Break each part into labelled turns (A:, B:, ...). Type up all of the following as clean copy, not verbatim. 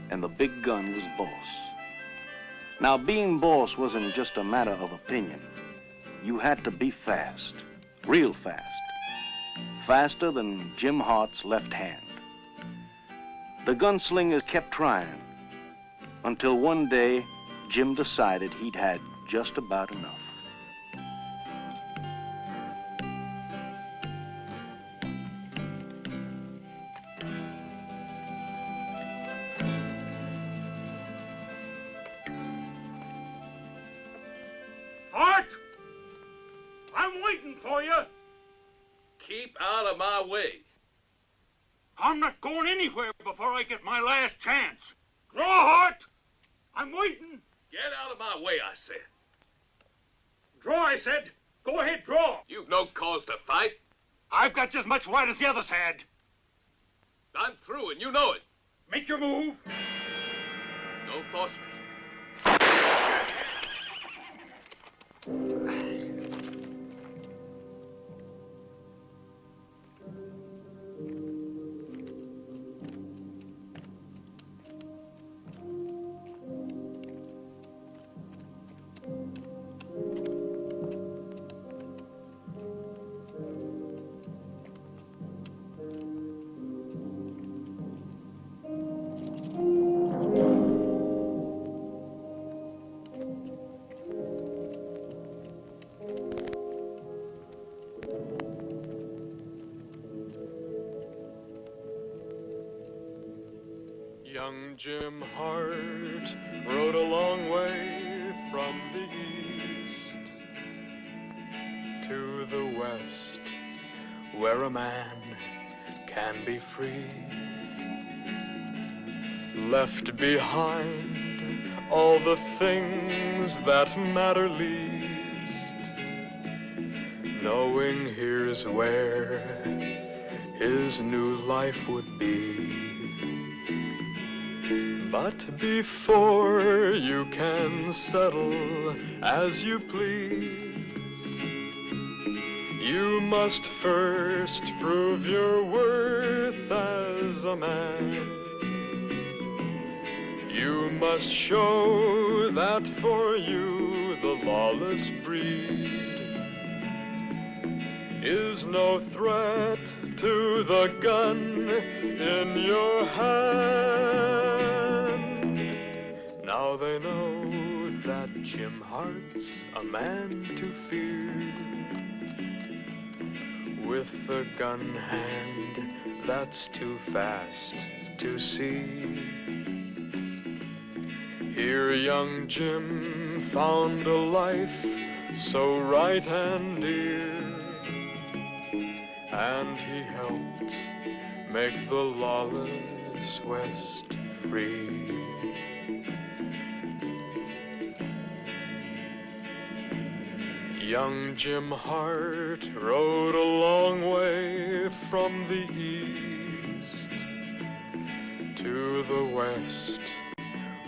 A: and the big gun was boss. Now, being boss wasn't just a matter of opinion. You had to be fast, real fast. Faster than Jim Hart's left hand. The gunslingers kept trying until one day Jim decided he'd had just about enough.
B: Hart! I'm waiting for you.
C: Keep out of my way.
B: I'm not going anywhere before I get my last chance. Draw, Hart! I'm waiting.
C: Get out of my way, I said.
B: Draw, I said. Go ahead, draw.
C: You've no cause to fight.
B: I've got just as much right as the others had.
C: I'm through, and you know it.
B: Make your move.
C: Don't force me.
D: Young Jim Hart rode a long way from the east to the west, where a man can be free. Left behind all the things that matter least, knowing here's where his new life would be. But before you can settle as you please, you must first prove your worth as a man. You must show that for you the lawless breed is no threat to the gun in your hand. Now they know that Jim Hart's a man to fear, with a gun hand that's too fast to see. Here young Jim found a life so right and dear, and he helped make the lawless West free. Young Jim Hart rode a long way from the east to the west,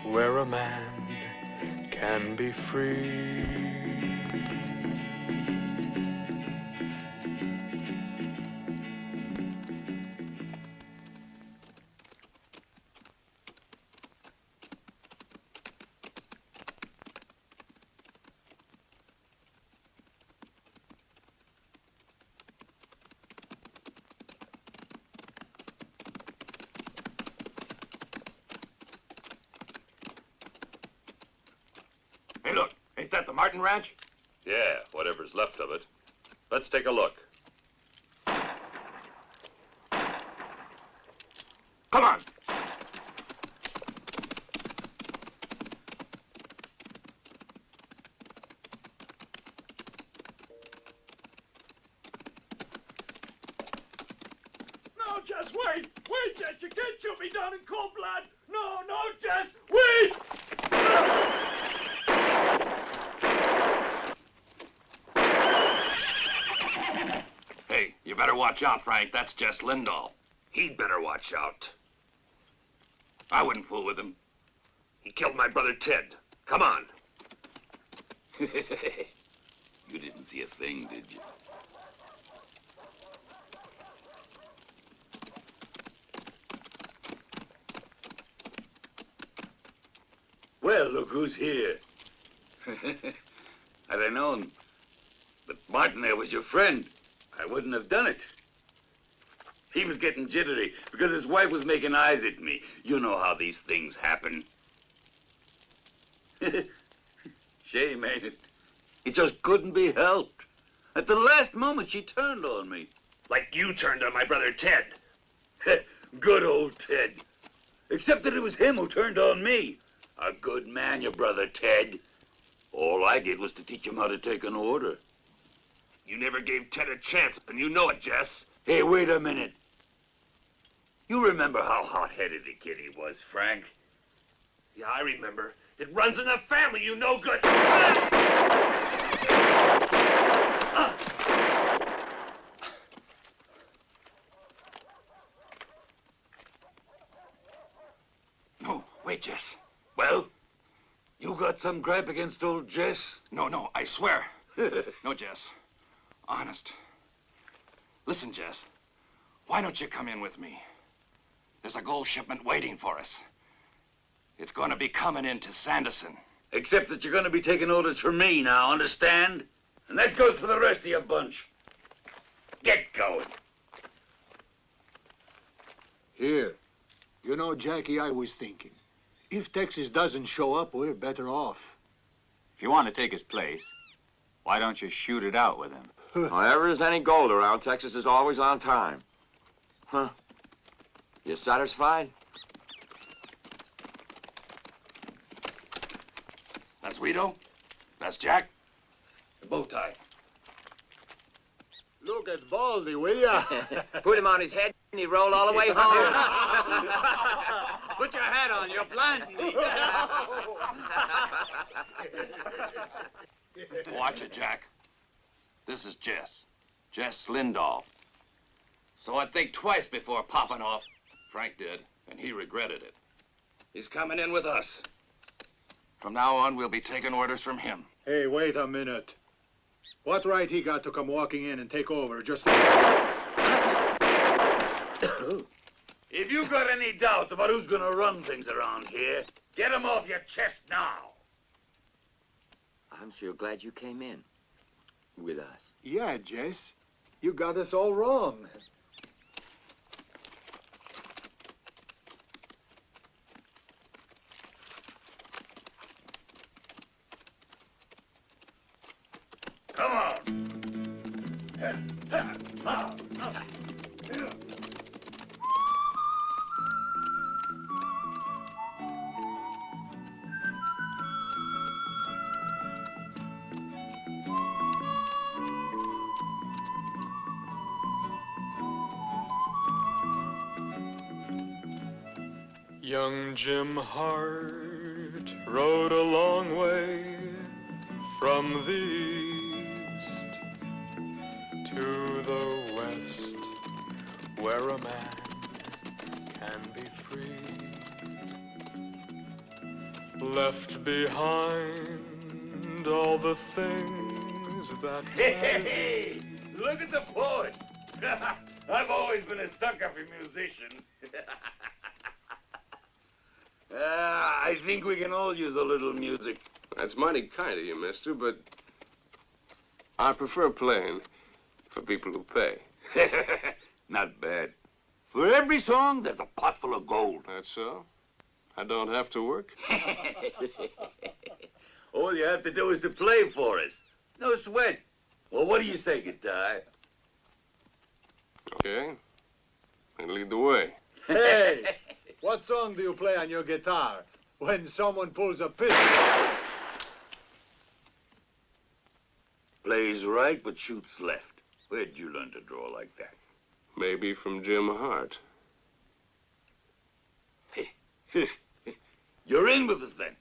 D: where a man can be free.
B: Hey, look, ain't that the Martin Ranch?
C: Yeah, whatever's left of it. Let's take a look.
B: Come on. No, Jess, wait! Wait, Jess, you can't shoot me down in cold blood! No, no, Jess, wait! Hey, you better watch out, Frank. That's Jess Lindahl.
C: He'd better watch out.
B: I wouldn't fool with him.
C: He killed my brother Ted. Come on.
E: You didn't see a thing, did you? Well, look who's here. Had I known that Martin there was your friend, I wouldn't have done it. He was getting jittery because his wife was making eyes at me. You know how these things happen. Shame, ain't it? It just couldn't be helped. At the last moment, she turned on me.
F: Like you turned on my brother Ted.
E: Good old Ted. Except that it was him who turned on me. A good man, your brother Ted. All I did was to teach him how to take an order.
F: You never gave Ted a chance, and you know it, Jess.
E: Hey, wait a minute. You remember how hot-headed a kid he was, Frank?
F: Yeah, I remember. It runs in the family, you no good.
E: No, wait, Jess. Well, you got some gripe against old Jess?
G: No, I swear. No, Jess. Honest. Listen, Jess. Why don't you come in with me? There's a gold shipment waiting for us. It's going to be coming into Sanderson.
E: Except that you're going to be taking orders from me now, understand? And that goes for the rest of your bunch. Get going.
H: Here. You know, Jackie, I was thinking. If Texas doesn't show up, we're better off.
I: If you want to take his place, why don't you shoot it out with him?
J: Whenever there's any gold around, Texas is always on time. Huh? You satisfied?
G: That's Guido. That's Jack.
E: The bow tie.
H: Look at Baldy, will ya?
J: Put him on his head and he rolled all the way home.
F: Put your hat on, you're blinding me.
G: Watch it, Jack. This is Jess. Jess Lindahl. So I'd think twice before popping off. Frank did, and he regretted it. He's coming in with us. From now on, we'll be taking orders from him.
H: Hey, wait a minute. What right he got to come walking in and take over just...
E: If you got any doubt about who's gonna run things around here, get 'em off your chest now.
J: I'm sure glad you came in with us.
H: Yeah, Jess. You got us all wrong.
E: Come on.
D: Young Jim Hart rode a long way from the east to the west, where a man can be free. Left behind all the things that
E: Hey, look at the poet. I've always been a sucker for musicians. I think we can all use a little music.
K: That's mighty kind of you, mister, but I prefer playing for people who pay.
E: Not bad. For every song, there's a pot full of gold.
K: That's so? I don't have to work?
E: All you have to do is to play for us. No sweat. Well, what do you say, guitar?
K: Okay. And lead the way.
H: Hey, what song do you play on your guitar when someone pulls a pistol?
E: Plays right, but shoots left. Where'd you learn to draw like that?
K: Maybe from Jim Hart.
E: You're in with us, then.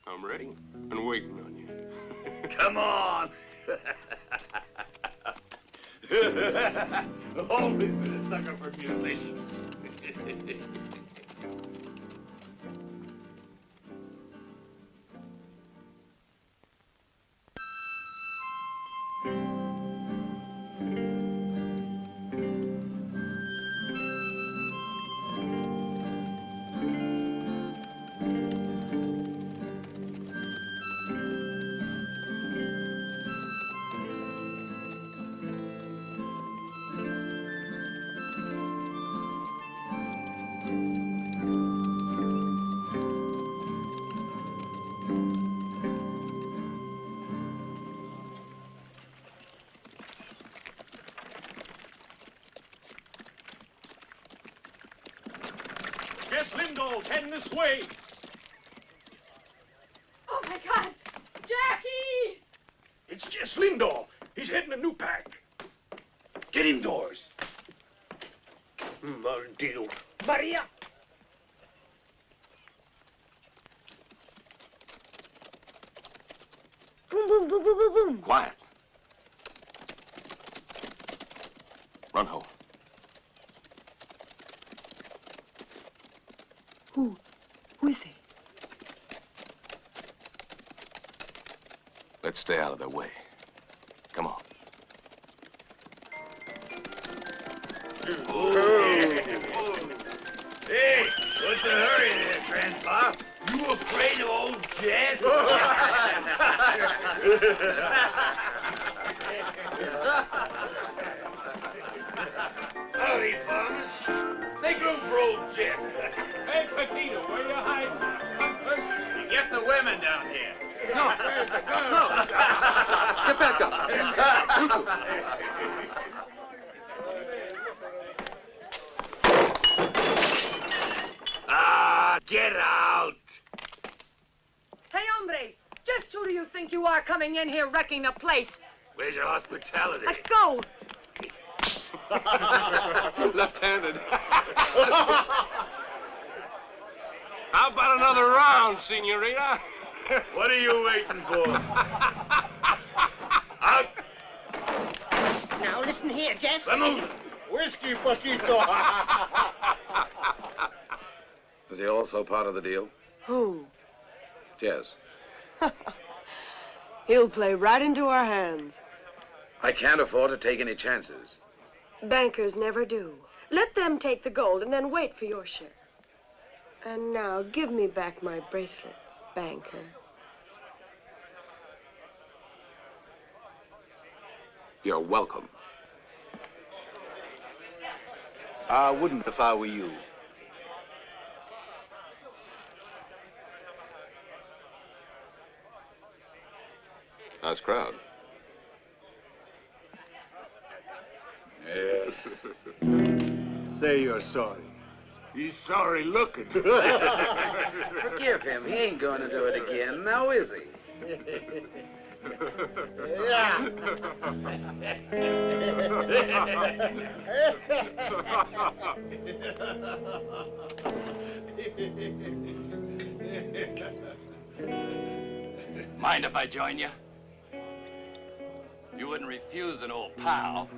K: I'm ready and waiting on you.
E: Come on. Always been a sucker for musicians.
B: Jess Lindahl's heading this way.
L: Oh, my God! Jackie!
B: It's Jess Lindahl. He's heading a new pack. Get indoors. Maldito. Maria!
L: Boom, boom, boom, boom, boom, boom.
G: Quiet. Run home.
L: Who is he?
G: Let's stay out of their way. Come on.
E: Hey, what's the hurry there, Grandpa? You afraid of old Jess? Howdy, farmers. Make room for old Jess.
B: Hey, Paquito, where you hiding?
E: Get the women down here.
J: No.
B: Where's the gun?
J: No. Get back up.
E: Get out.
L: Hey, hombres, just who do you think you are coming in here wrecking the place?
E: Where's your hospitality?
L: Let go!
K: Left-handed. How about another round, senorita?
E: What are you waiting for? Out.
M: Now listen here, Jess.
E: Vamos.
H: Whiskey, Paquito.
E: Is he also part of the deal?
L: Who?
E: Yes.
L: He'll play right into our hands.
E: I can't afford to take any chances.
L: Bankers never do. Let them take the gold and then wait for your share. And now give me back my bracelet, banker.
E: You're welcome.
H: I wouldn't if I were you.
K: Nice crowd.
E: Yes.
H: Say you're sorry.
B: He's sorry looking.
N: Forgive him. He ain't going to do it again, now is he?
H: Yeah.
G: Mind if I join you? You wouldn't refuse an old pal.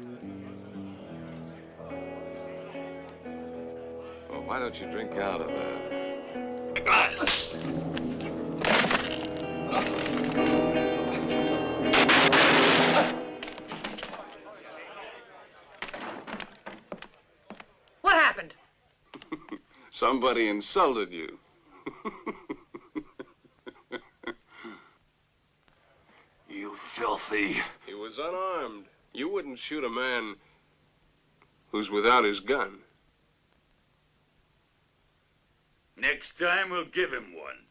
K: Well, why don't you drink out of that?
E: A glass.
L: What happened?
K: Somebody insulted you.
G: You filthy...
K: He was unarmed. You wouldn't shoot a man who's without his gun.
E: Next time we'll give him one.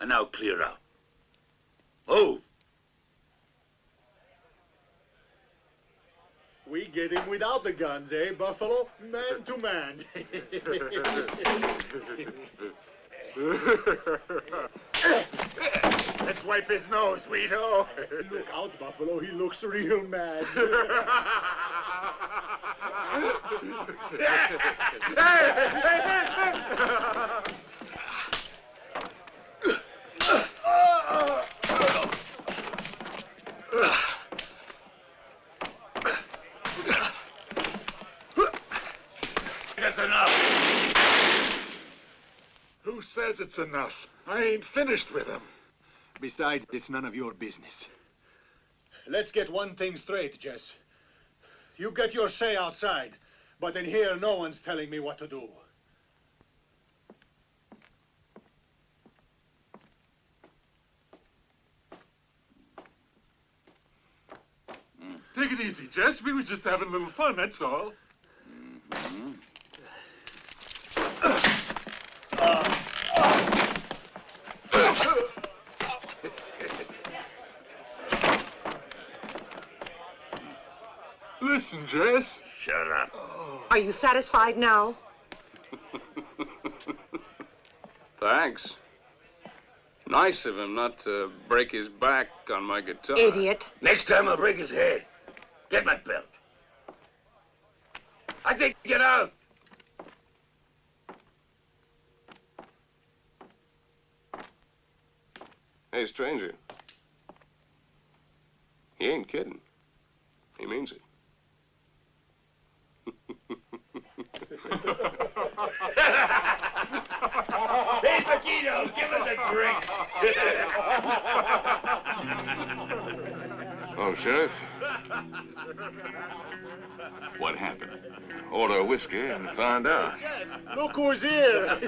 E: And now clear out. Oh!
H: We get him without the guns, eh, Buffalo? Man to man.
B: Let's wipe his nose, Vito.
H: Look out, Buffalo. He looks real mad.
B: That's enough. Who says it's enough? I ain't finished with him.
H: Besides, it's none of your business. Let's get one thing straight, Jess. You get your say outside, but in here, no one's telling me what to do.
B: Take it easy, Jess. We was just having a little fun, that's all. Listen, Jess.
E: Shut up.
L: Are you satisfied now?
K: Thanks. Nice of him not to break his back on my guitar.
L: Idiot.
E: Next time I'll break his head. Get my belt. I think get out.
K: Hey, stranger. He ain't kidding. He means it.
E: Hey, Paquito, give us a drink.
O: Oh, Sheriff. What happened? Order a whiskey and find out.
H: Look who's here.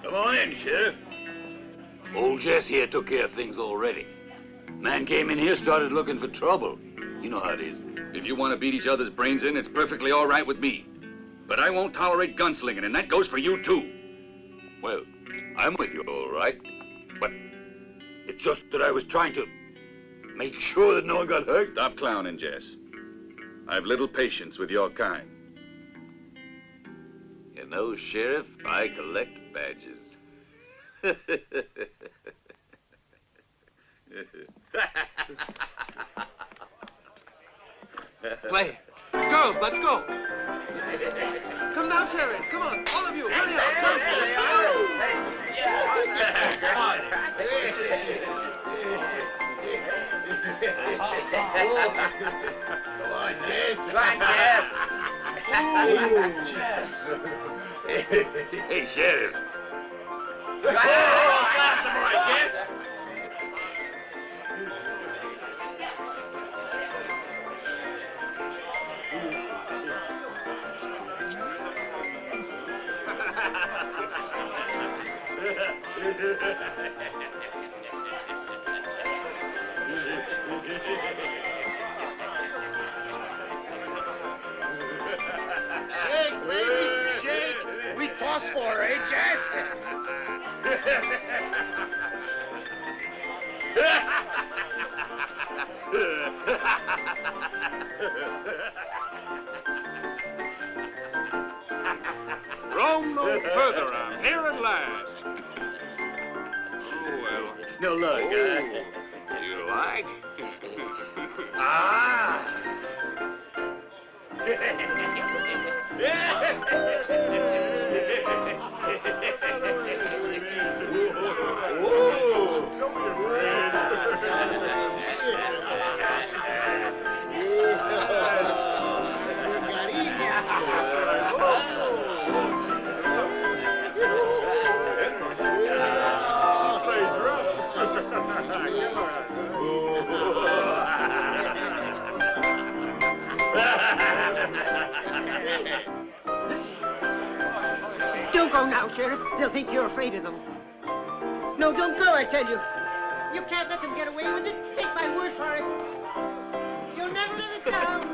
E: Come on in, Sheriff. Old Jess here took care of things already. Man came in here, started looking for trouble. You know how it is.
P: If you want to beat each other's brains in, it's perfectly all right with me. But I won't tolerate gunslinging, and that goes for you, too.
E: Well, I'm with you, all right. But it's just that I was trying to make sure that no one got hurt.
P: Stop clowning, Jess. I've little patience with your kind.
E: You know, Sheriff, I collect badges.
G: Play. Girls, let's go. Come down, Sheriff. Come on, all of you. Hurry up. Come on.
E: Come on, Jess.
G: Come on, Jess.
E: Ooh, Jess. Hey, Sheriff.
G: Oh, that's all right, Jess.
M: Shake, baby, shake. We toss for her, eh, Jess?
D: Roam no further, I'm here at last. Oh, well.
E: No luck,
D: Oh, you like?
E: Ah!
M: Don't go now, Sheriff. They'll think you're afraid of them. No, don't go, I tell you. You can't let them get away with it. Take my word for it. You'll never live it down.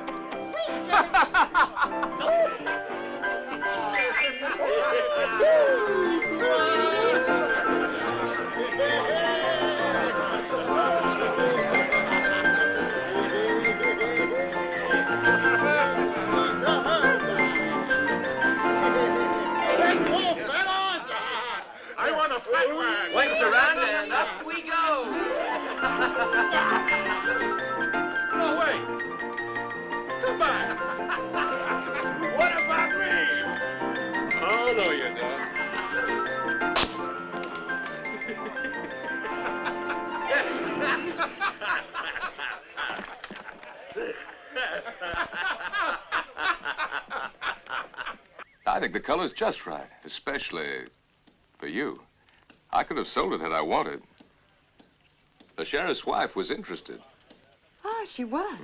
B: I want a flat wag.
G: Wings around and up we go.
B: No, wait. Come back. What about me?
D: Oh, no, you don't.
O: I think the color's just right, especially for you. I could have sold it had I wanted. The sheriff's wife was interested.
Q: Ah, she was.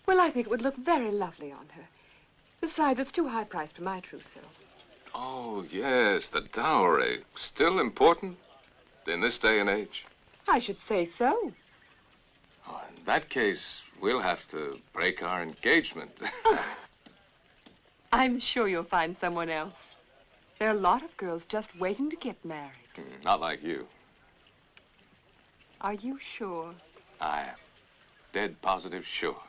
Q: Well, I think it would look very lovely on her. Besides, it's too high priced for my trousseau.
O: Oh, yes, the dowry. Still important in this day and age.
Q: I should say so.
O: Oh, in that case, we'll have to break our engagement.
Q: I'm sure you'll find someone else. There are a lot of girls just waiting to get married.
O: Not like you.
Q: Are you sure?
O: I am dead positive sure.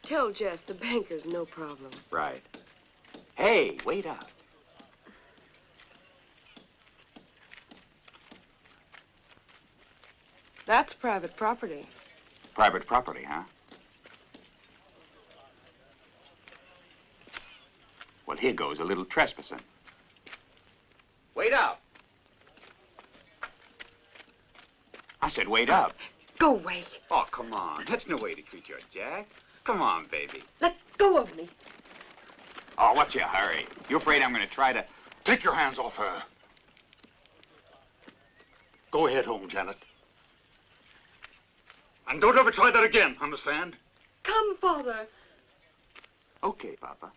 L: Tell Jess the banker's no problem.
I: Right. Hey, wait up.
L: That's private property.
I: Private property, huh? Well, here goes a little trespassing. Wait up. I said wait up.
L: Go away.
I: Oh, come on. That's no way to treat your Jack. Come on, baby.
L: Let go of me.
I: Oh, what's your hurry? You afraid I'm going to try to...
B: Take your hands off her. Go ahead home, Janet. And don't ever try that again, understand?
Q: Come, Father.
I: Okay, Papa.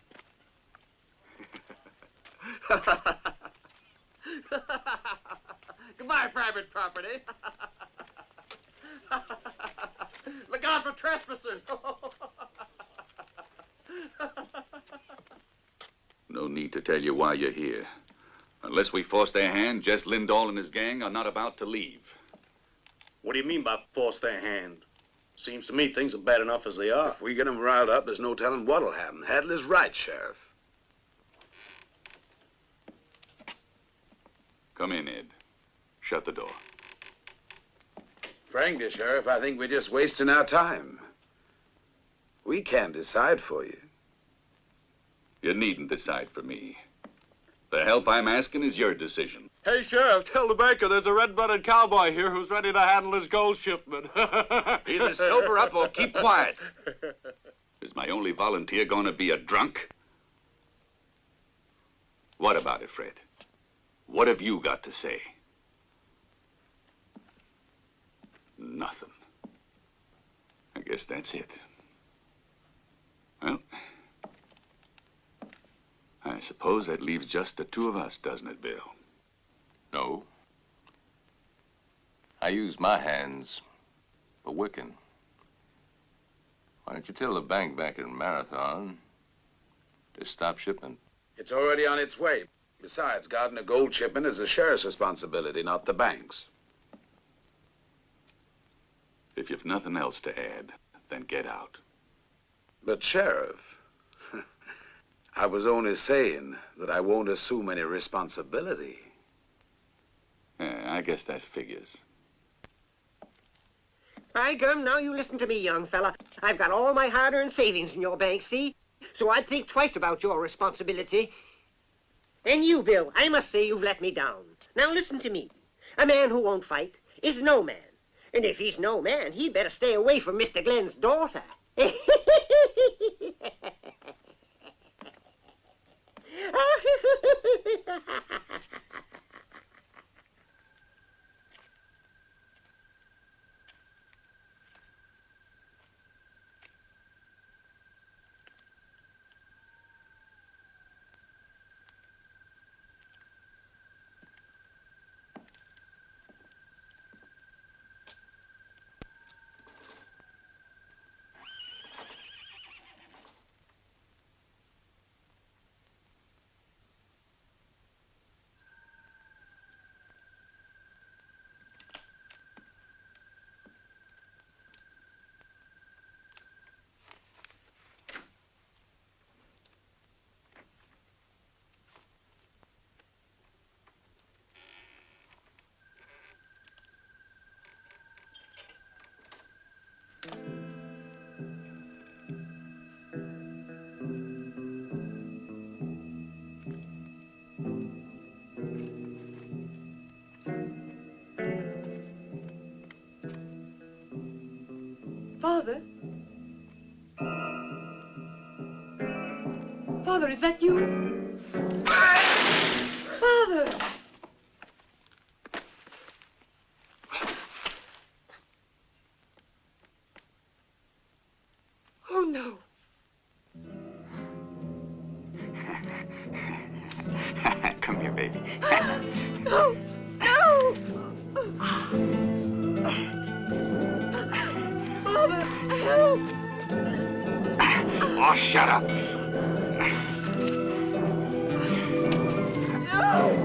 N: Goodbye, private property. Look out for trespassers.
P: No need to tell you why you're here. Unless we force their hand, Jess Lindahl and his gang are not about to leave.
A: What do you mean by force their hand? Seems to me things are bad enough as they are.
N: If we get them riled up, there's no telling what'll happen. Hadley's right, Sheriff.
P: Come in, Ed. Shut the door.
N: Frankly, Sheriff, I think we're just wasting our time. We can't decide for you.
P: You needn't decide for me. The help I'm asking is your decision.
D: Hey, Sheriff, tell the banker there's a red-blooded cowboy here who's ready to handle his gold shipment.
P: Either sober up or keep quiet. Is my only volunteer going to be a drunk? What about it, Fred? What have you got to say? Nothing. I guess that's it. Well, I suppose that leaves just the two of us, doesn't it, Bill?
O: No. I use my hands for wicking. Why don't you tell the bank back in Marathon to stop shipment?
N: It's already on its way. Besides, guarding a gold shipment is the sheriff's responsibility, not the bank's.
P: If you've nothing else to add, then get out.
N: But, Sheriff, I was only saying that I won't assume any responsibility.
P: Yeah, I guess that figures.
M: By gum, now you listen to me, young fella. I've got all my hard-earned savings in your bank, see? So I'd think twice about your responsibility. And you, Bill, I must say you've let me down. Now listen to me. A man who won't fight is no man. And if he's no man, he'd better stay away from Mr. Glenn's daughter.
Q: Father? Father, is that you? Father! Oh, no.
I: Come here, baby.
Q: No! No! Father, help!
I: Oh, shut up.
Q: No!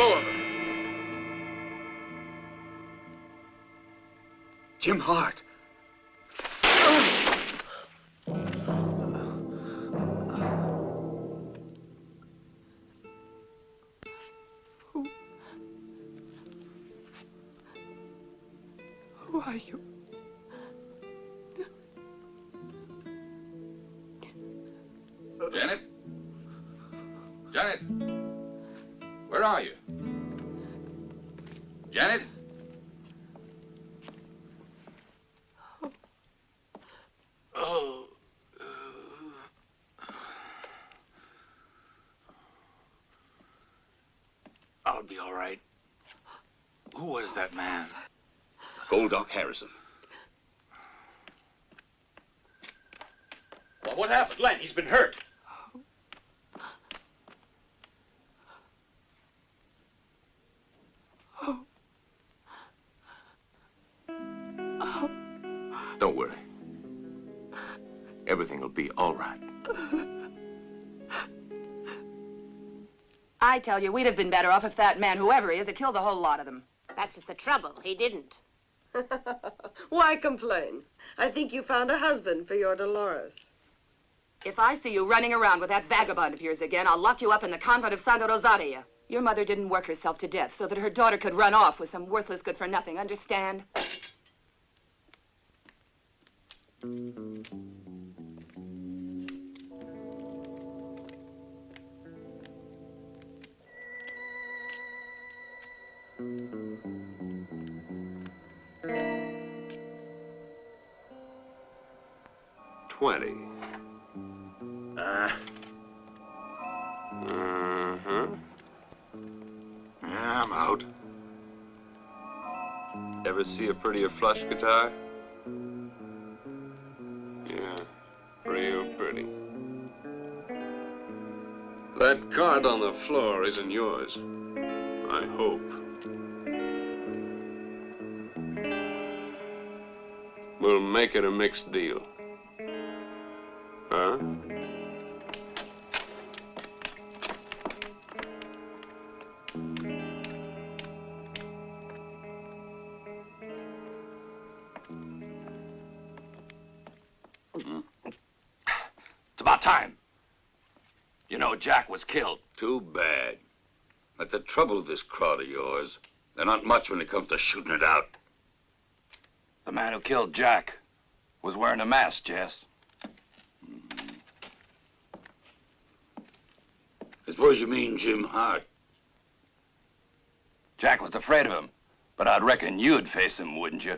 E: go of him. Jim Hart.
Q: Who are you?
P: Janet? Janet? Where are you? Janet?
B: Oh. I'll be all right. Who was that man?
P: Gold Doc Harrison.
F: Well, what happened? Len, he's been hurt.
J: Don't worry. Everything will be all right.
R: I tell you, we'd have been better off if that man, whoever he is, had killed the whole lot of them.
L: That's the trouble. He didn't. Why complain? I think you found a husband for your Dolores.
R: If I see you running around with that vagabond of yours again, I'll lock you up in the convent of Santa Rosaria. Your mother didn't work herself to death so that her daughter could run off with some worthless good-for-nothing, understand?
K: $20.
B: Yeah, I'm out.
K: Ever see a prettier flush guitar? Yeah, real pretty. That card on the floor isn't yours. I hope. We'll make it a mixed deal. Huh?
G: It's about time. You know, Jack was killed.
E: Too bad. But the trouble with this crowd of yours, they're not much when it comes to shooting it out.
G: The man who killed Jack was wearing a mask, Jess.
E: I suppose you mean Jim Hart.
G: Jack was afraid of him, but I'd reckon you'd face him, wouldn't you?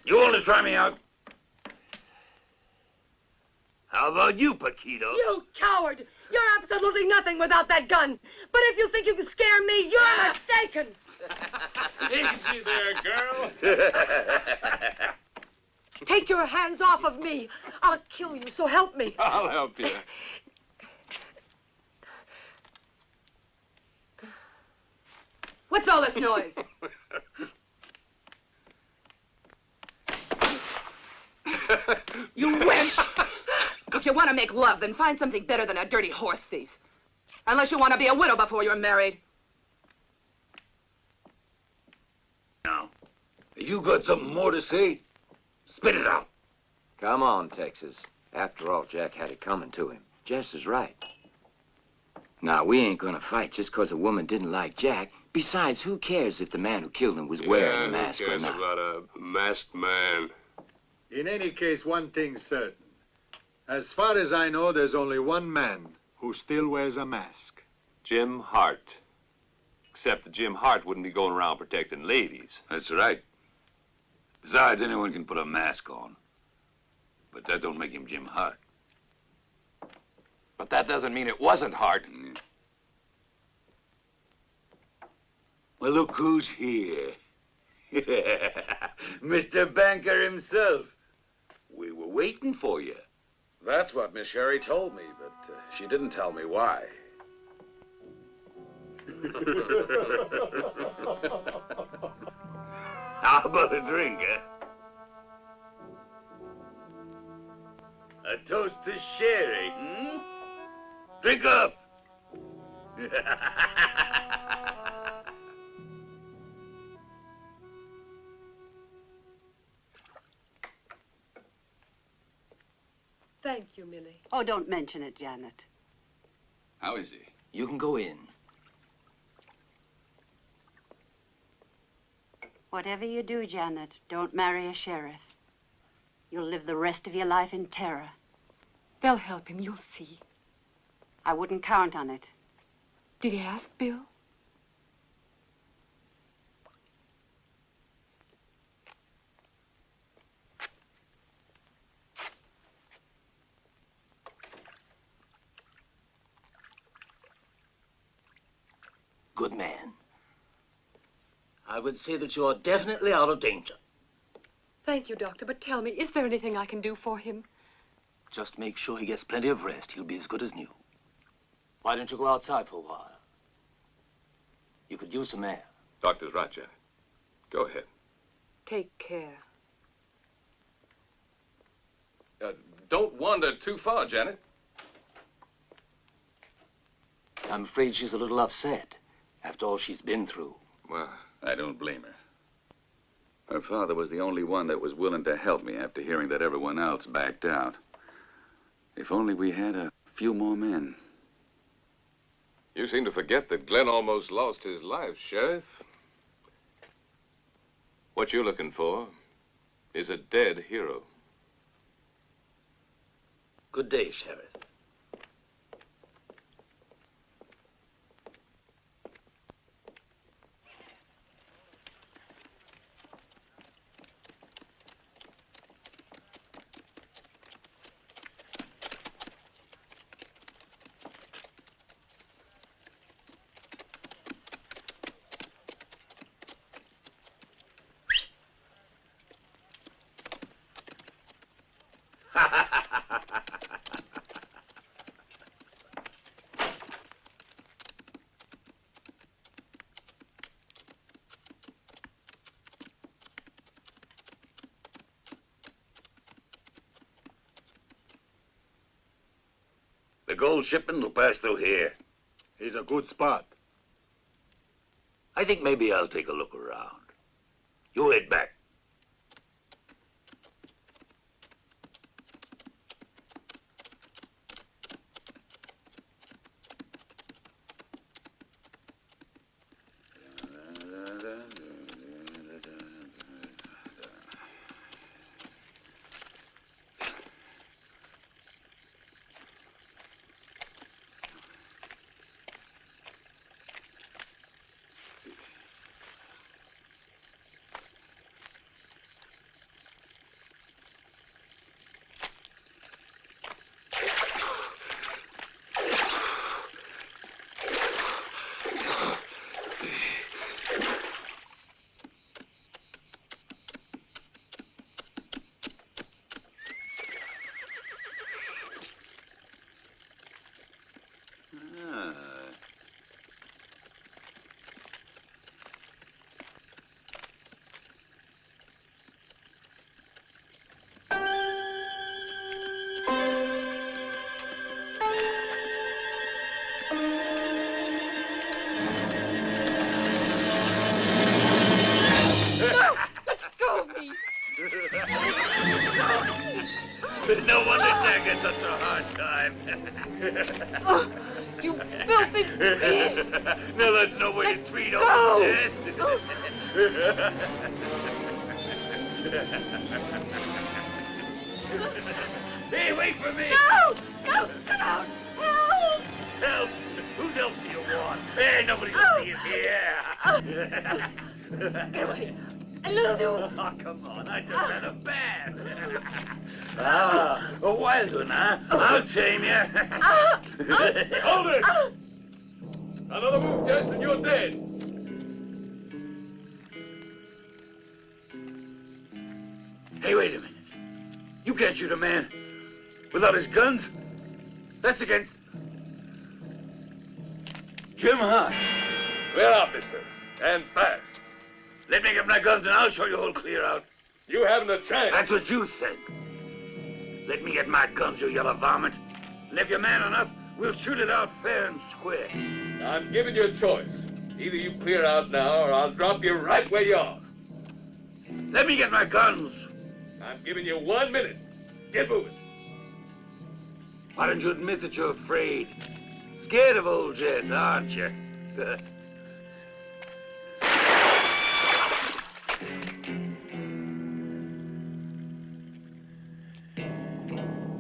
E: You want to try me out?
F: How about you, Paquito?
L: You coward! You're absolutely nothing without that gun. But if you think you can scare me, you're mistaken.
F: Easy there, girl.
L: Take your hands off of me. I'll kill you, so help me.
K: I'll help you.
R: What's all this noise? You wench! If you want to make love, then find something better than a dirty horse thief. Unless you want to be a widow before you're married.
E: Now, you got something more to say? Spit it out.
J: Come on, Texas. After all, Jack had it coming to him. Jess is right. Now, we ain't gonna fight just 'cause a woman didn't like Jack. Besides, who cares if the man who killed him was wearing a mask
K: who
J: or
K: cares
J: not?
K: about a masked man?
H: In any case, one thing's certain. As far as I know, there's only one man who still wears a mask.
K: Jim Hart. Except that Jim Hart wouldn't be going around protecting ladies.
E: That's right. Besides, anyone can put a mask on. But that don't make him Jim Hart.
G: But that doesn't mean it wasn't Hart.
E: Well, look who's here. Mr. Banker himself. We were waiting for you.
N: That's what Miss Sherry told me, but she didn't tell me why.
E: How about a drink, eh? A toast to Sherry, hmm? Drink up!
L: Thank you, Millie.
S: Oh, don't mention it, Janet.
P: How is he?
T: You can go in.
S: Whatever you do, Janet, don't marry a sheriff. You'll live the rest of your life in terror.
Q: They'll help him, you'll see.
S: I wouldn't count on it.
Q: Did he ask Bill?
T: Good man. I would say that you're definitely out of danger.
Q: Thank you, Doctor, but tell me, is there anything I can do for him?
T: Just make sure he gets plenty of rest. He'll be as good as new. Why don't you go outside for a while? You could use some air.
O: Doctor's right, Janet. Go ahead.
Q: Take care.
O: Don't wander too far, Janet.
T: I'm afraid she's a little upset after all she's been through.
P: Well, I don't blame her. Her father was the only one that was willing to help me after hearing that everyone else backed out. If only we had a few more men.
O: You seem to forget that Glenn almost lost his life, Sheriff. What you're looking for is a dead hero.
T: Good day, Sheriff.
E: The gold shipment will pass through here.
H: He's a good spot.
E: I think maybe I'll take a look around. You head back. No wonder Jack had such a hard time.
Q: Oh, you filthy beast!
E: Now that's no way to treat old Jess. Hey, wait for me!
Q: No! No! Get out! Help!
E: Help? Whose help do you want? Hey, nobody will see us here.
Q: Get away! I lose you!
E: Oh, come on, I just had a bath. A wild one, huh? I'll tame you.
O: Hold it! Another move, Jess, and you're dead.
E: Hey, wait a minute. You can't shoot a man without his guns. That's against Jim Hart.
O: Clear out, mister. And fast.
E: Let me get my guns and I'll show you who'll clear out.
O: You haven't a chance.
E: That's what you said. Let me get my guns, you yellow varmint. And if you're man enough, we'll shoot it out fair and square.
C: I'm giving you a choice. Either you clear out now, or I'll drop you right where you are.
E: Let me get my guns.
C: I'm giving you 1 minute. Get moving.
E: Why don't you admit that you're afraid? Scared of old Jess, aren't you?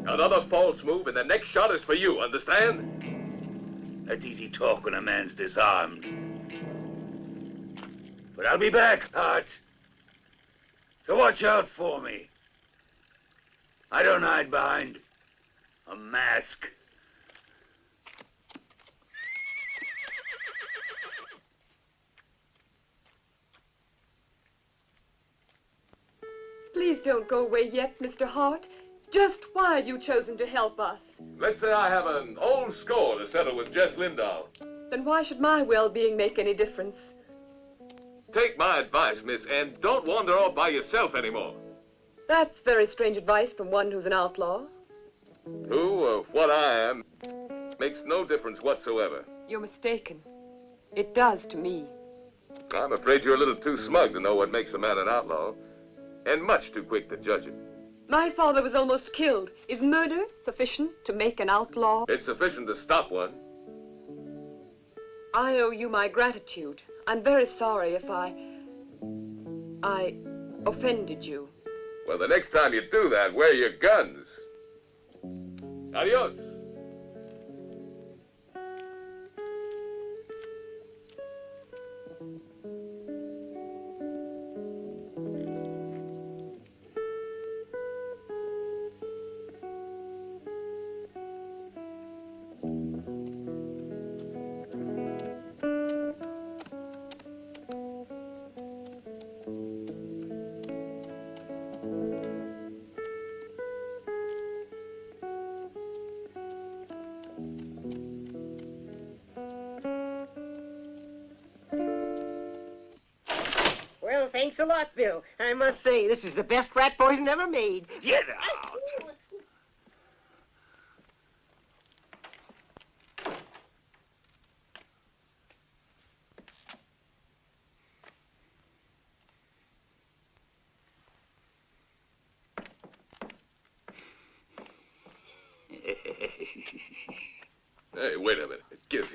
C: Another false move, and the next shot is for you, understand?
E: That's easy talk when a man's disarmed. But I'll be back, Hart. So watch out for me. I don't hide behind a mask.
Q: Please don't go away yet, Mr. Hart. Just why have you chosen to help us?
C: Let's say I have an old score to settle with Jess Lindahl.
Q: Then why should my well-being make any difference?
C: Take my advice, miss, and don't wander off by yourself anymore.
Q: That's very strange advice from one who's an outlaw.
C: Who or what I am makes no difference whatsoever.
Q: You're mistaken. It does to me.
C: I'm afraid you're a little too smug to know what makes a man an outlaw, and much too quick to judge it.
Q: My father was almost killed. Is murder sufficient to make an outlaw?
C: It's sufficient to stop one.
Q: I owe you my gratitude. I'm very sorry if I offended you.
C: Well, the next time you do that, wear your guns. Adios.
M: Well, thanks a lot, Bill. I must say, this is the best rat poison ever made.
E: Get out!
C: Hey, wait a minute. Give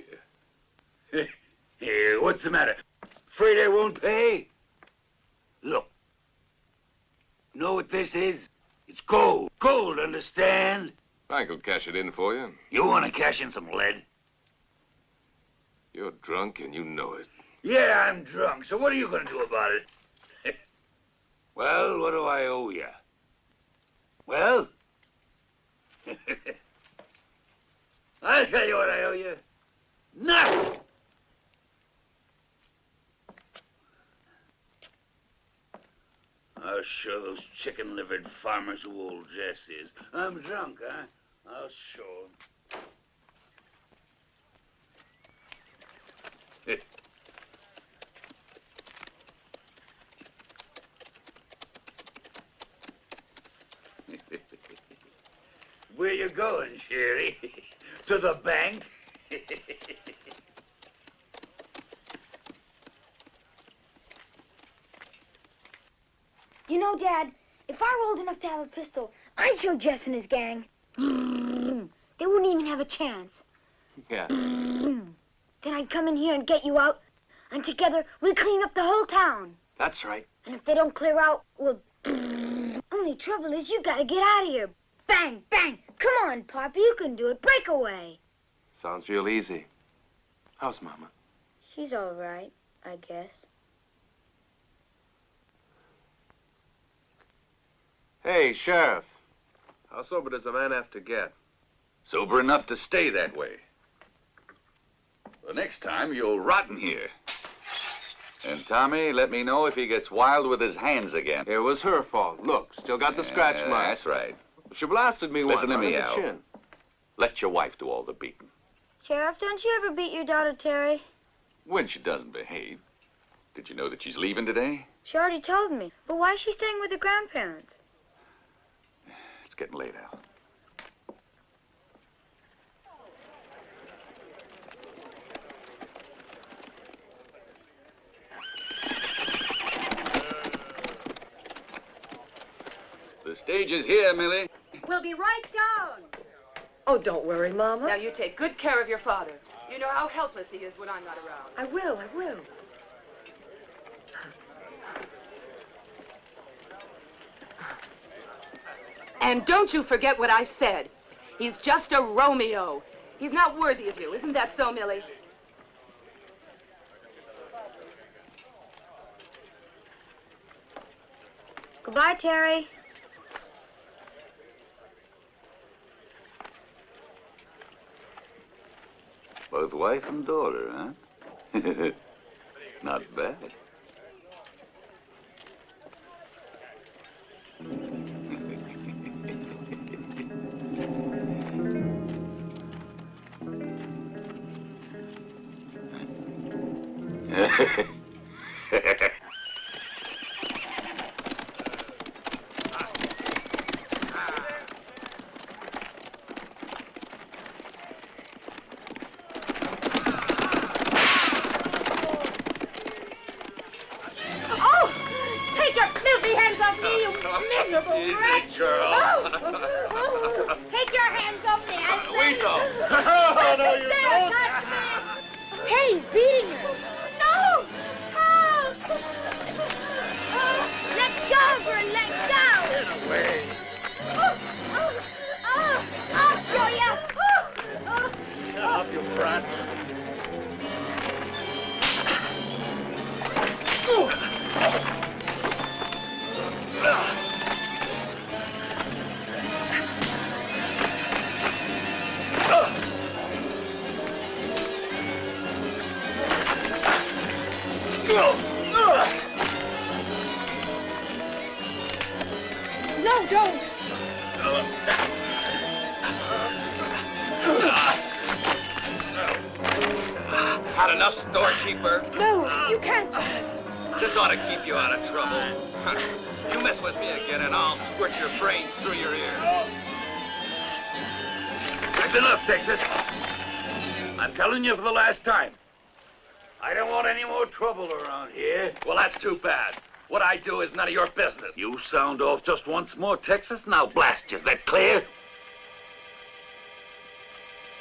C: here.
E: Hey, what's the matter? Afraid I won't pay? Look. Know what this is? It's gold. Gold, understand?
C: I could cash it in for you.
E: You want to cash in some lead?
C: You're drunk and you know it.
E: Yeah, I'm drunk. So what are you going to do about it? Well, what do I owe you? Well? I'll tell you what I owe you. Nothing! I'll show those chicken-livered farmers who old Jess is. I'm drunk, huh? I'll show 'em. Where you going, Sherry? To the bank?
U: You know, Dad, if I were old enough to have a pistol, I'd show Jess and his gang. They wouldn't even have a chance.
T: Yeah.
U: Then I'd come in here and get you out, and together we'd clean up the whole town.
T: That's right.
U: And if they don't clear out, well, only trouble is you gotta get out of here. Bang, bang. Come on, Papa, you can do it. Break away.
T: Sounds real easy. How's Mama?
U: She's all right, I guess.
T: Hey, Sheriff. How sober does a man have to get?
N: Sober enough to stay that way. The next time, you'll rot in here. And Tommy, let me know if he gets wild with his hands again.
T: It was her fault. Look, still got the scratch mark.
N: That's right.
T: She blasted me once.
N: Listen to me,
T: on the
N: Al.
T: chin.
N: Let your wife do all the beating.
U: Sheriff, don't you ever beat your daughter, Terry?
N: When she doesn't behave. Did you know that she's leaving today?
U: She already told me. But why is she staying with her grandparents?
N: It's getting late, Al. stage is here, Millie.
R: We'll be right down.
L: Oh, don't worry, Mama.
R: Now, you take good care of your father. You know how helpless he is when I'm not around.
L: I will.
R: And don't you forget what I said. He's just a Romeo. He's not worthy of you. Isn't that so, Millie?
U: Goodbye, Terry.
P: Both wife and daughter, huh? Not bad.
U: Oh! Take your filthy hands off me, you miserable wretch! Oh. Take your hands off me, I said!
E: We don't.
U: Oh,
E: no, you don't.
U: Touch me. Hey, he's beating you. No! Oh. Oh, let go, Vern, let go!
E: Get away.
U: I'll show you!
E: Shut up, you brat.
U: No, don't!
G: Had enough, storekeeper?
U: No, you can't.
G: This ought to keep you out of trouble. You mess with me again and I'll squirt your brains through your ear.
E: That's enough, Texas. I'm telling you for the last time. I don't want any more trouble around here.
G: Well, that's too bad. What I do is none of your business.
E: You sound off just once more, Texas. Now blast you. Is that clear?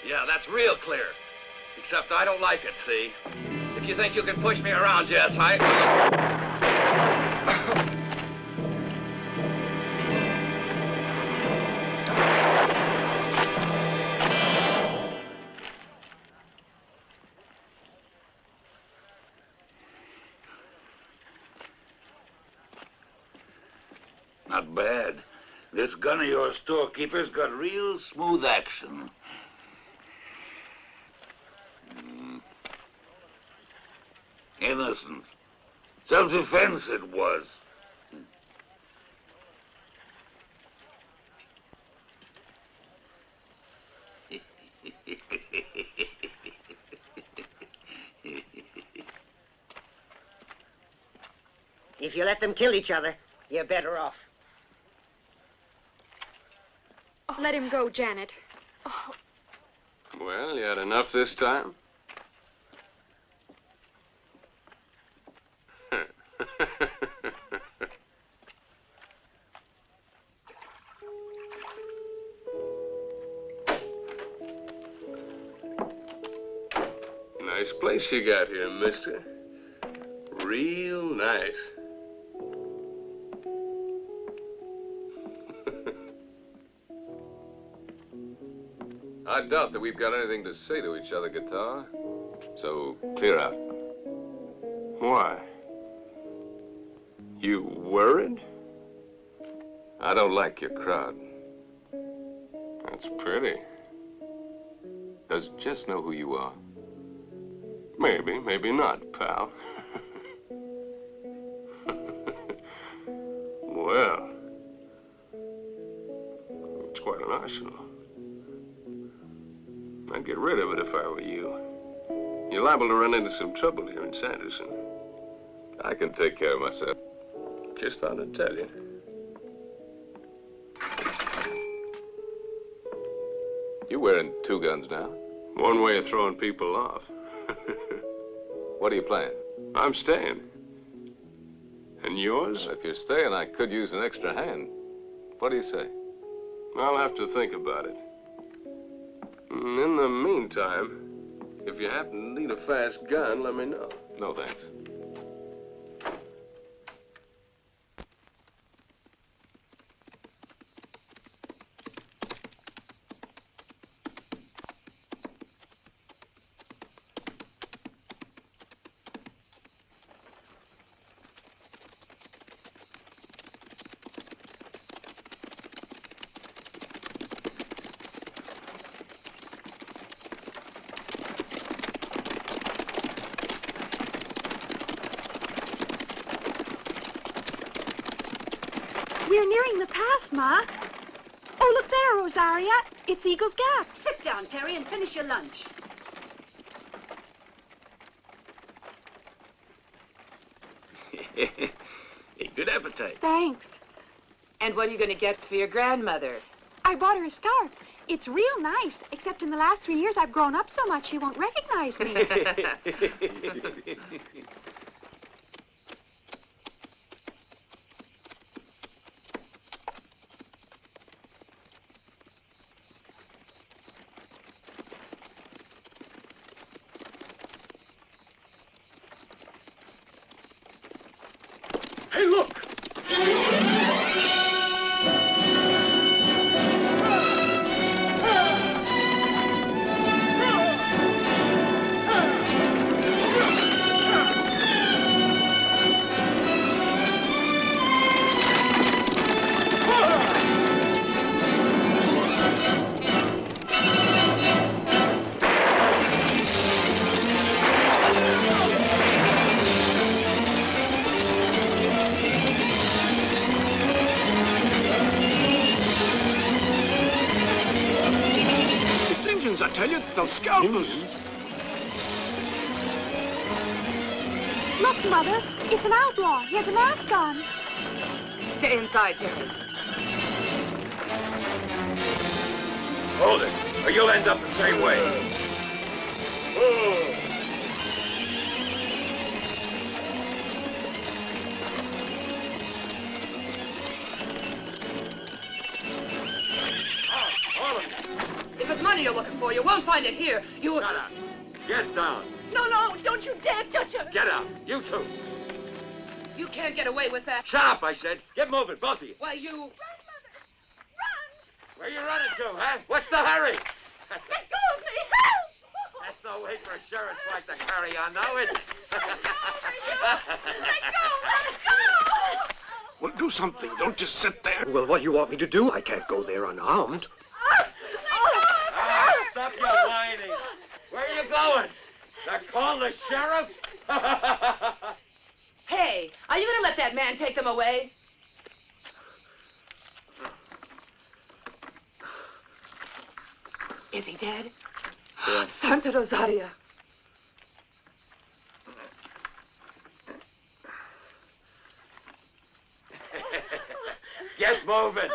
G: Yeah, that's real clear. Except I don't like it, see? If you think you can push me around, Jess,
E: Not bad. This gun of yours, storekeeper's got real smooth action. Innocent. Self-defense it was.
M: If you let them kill each other, you're better off.
Q: Let him go, Janet.
K: Well, you had enough this time? Nice place you got here, mister. Real nice.
C: I doubt that we've got anything to say to each other, Guitar. So, clear out.
K: Why? You worried?
C: I don't like your crowd.
K: That's pretty.
C: Does Jess know who you are?
K: Maybe, maybe not, pal. Well, it's quite an arsenal. I'd get rid of it if I were you. You're liable to run into some trouble here in Sanderson.
C: I can take care of myself.
K: Just thought I'd tell you.
C: You're wearing two guns now.
K: One way of throwing people off.
C: What are you playing?
K: I'm staying. And yours?
C: If you're staying, I could use an extra hand.
K: What do you say? I'll have to think about it. In the meantime, if you happen to need a fast gun, let me know. No, thanks.
A: We're nearing the pass, Ma. Oh, look there, Rosaria. It's Eagle's Gap.
S: Sit down, Terry, and finish your lunch.
E: Hey, good appetite.
A: Thanks.
R: And what are you going to get for your grandmother?
A: I bought her a scarf. It's real nice, except in the last 3 years I've grown up so much she won't recognize me.
B: Hey, look! I tell you, they'll scalp us.
A: Look, Mother, it's an outlaw. He has a mask on.
R: Stay inside, Terry.
E: Hold it, or you'll end up the same way.
R: If it's money you're looking for, you won't find it here. You...
E: Shut up. Get down.
R: No, no, don't you dare touch her.
E: Get out. You two.
R: You can't get away with that.
E: Shut up, I said. Get moving, both of you.
R: Why, you...
E: Where you running to, huh? What's the hurry?
R: Let go of me! Help!
E: That's no way for a sheriff's wife to carry on now, is it?
B: Well, do something. Don't just sit there.
H: Well, what do you want me to do? I can't go there unarmed.
E: Stop your whining. Where are you going? To call the sheriff?
R: Hey, are you going to let that man take them away? Is he dead?
J: Yeah.
R: Santa Rosaria.
E: Get moving.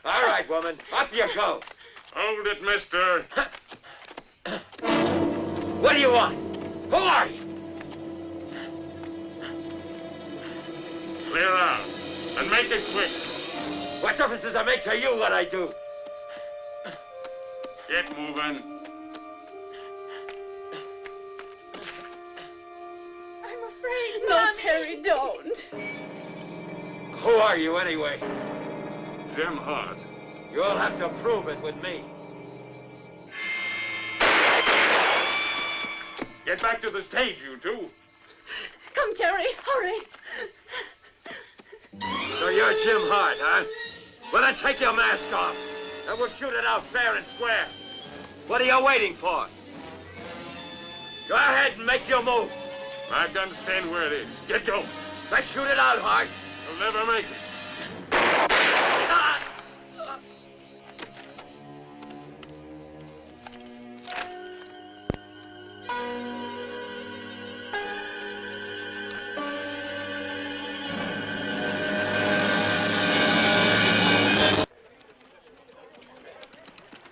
E: All right, woman, up you go.
B: Hold it, mister.
E: What do you want? Who are you?
B: Clear out. And make it quick.
E: What difference does it make to you what I do?
B: Get moving.
A: I'm afraid,
R: No,
A: Mommy.
R: Terry, don't.
E: Who are you anyway?
B: Jim Hart.
E: You'll have to prove it with me.
B: Get back to the stage, you two.
R: Come, Terry, hurry.
E: So you're Jim Hart, huh? Well, then take your mask off, and we'll shoot it out fair and square. What are you waiting for? Go ahead and make your move.
B: My gun's staying where it is. Get going.
E: Let's shoot it out, Hart.
B: You'll never make it.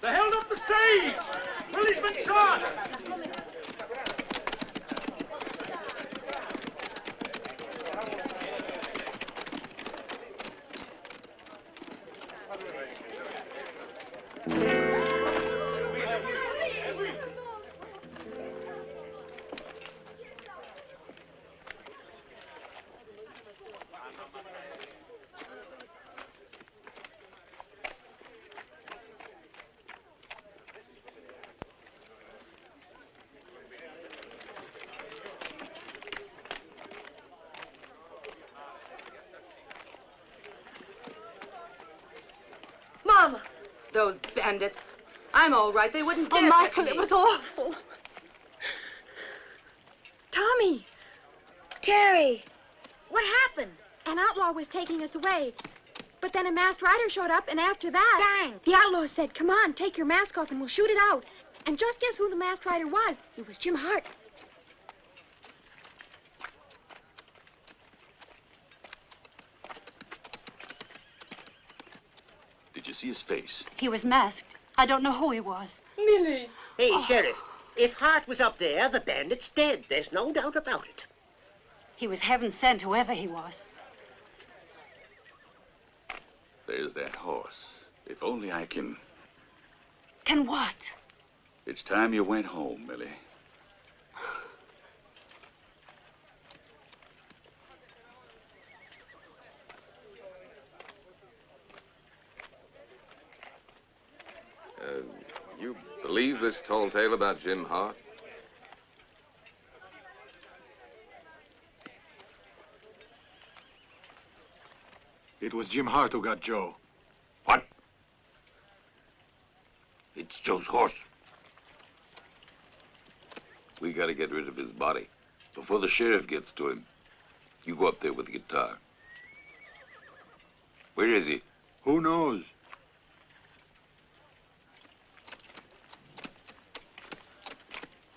B: They held up the stage! Well, he's been shot!
R: Those bandits. I'm all right. They wouldn't dare
A: Oh,
R: touch
A: Michael,
R: me.
A: it was awful. Tommy!
U: Terry, what happened?
A: An outlaw was taking us away. But then a masked rider showed up, and after that...
U: Bang!
A: The outlaw said, come on, take your mask off and we'll shoot it out. And just guess who the masked rider was? It was Jim Hart.
P: Did you see his face?
S: He was masked. I don't know who he was.
M: Millie. Hey, Sheriff, if Hart was up there, the bandit's dead. There's no doubt about it.
S: He was heaven sent, whoever he was.
P: There's that horse. If only I can...
S: Can what?
P: It's time you went home, Millie.
C: You believe this tall tale about Jim Hart?
H: It was Jim Hart who got Joe.
E: What? It's Joe's horse.
P: We gotta get rid of his body before the sheriff gets to him. You go up there with the guitar. Where is he?
H: Who knows?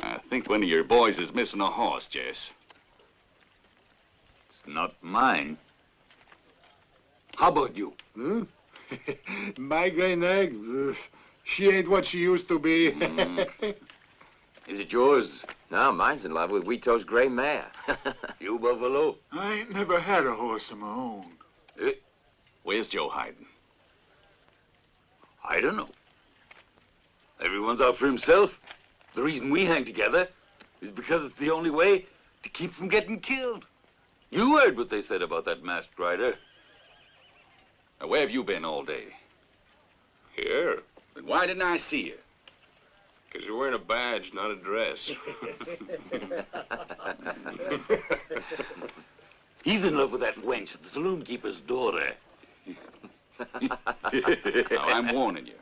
N: I think one of your boys is missing a horse, Jess.
P: It's not mine. How about you?
H: Hmm? Migraine egg? She ain't what she used to be.
P: Is it yours?
J: No, mine's in love with Wheato's gray mare.
P: You, Buffalo?
B: I ain't never had a horse of my own.
N: Where's Joe hiding?
E: I don't know. Everyone's out for himself. The reason we hang together is because it's the only way to keep from getting killed.
P: You heard what they said about that masked rider.
N: Now, where have you been all day?
K: Here?
N: Then why didn't I see you?
K: Because you're wearing a badge, not a dress.
E: He's in love with that wench, the saloon keeper's daughter.
N: Now, I'm warning you.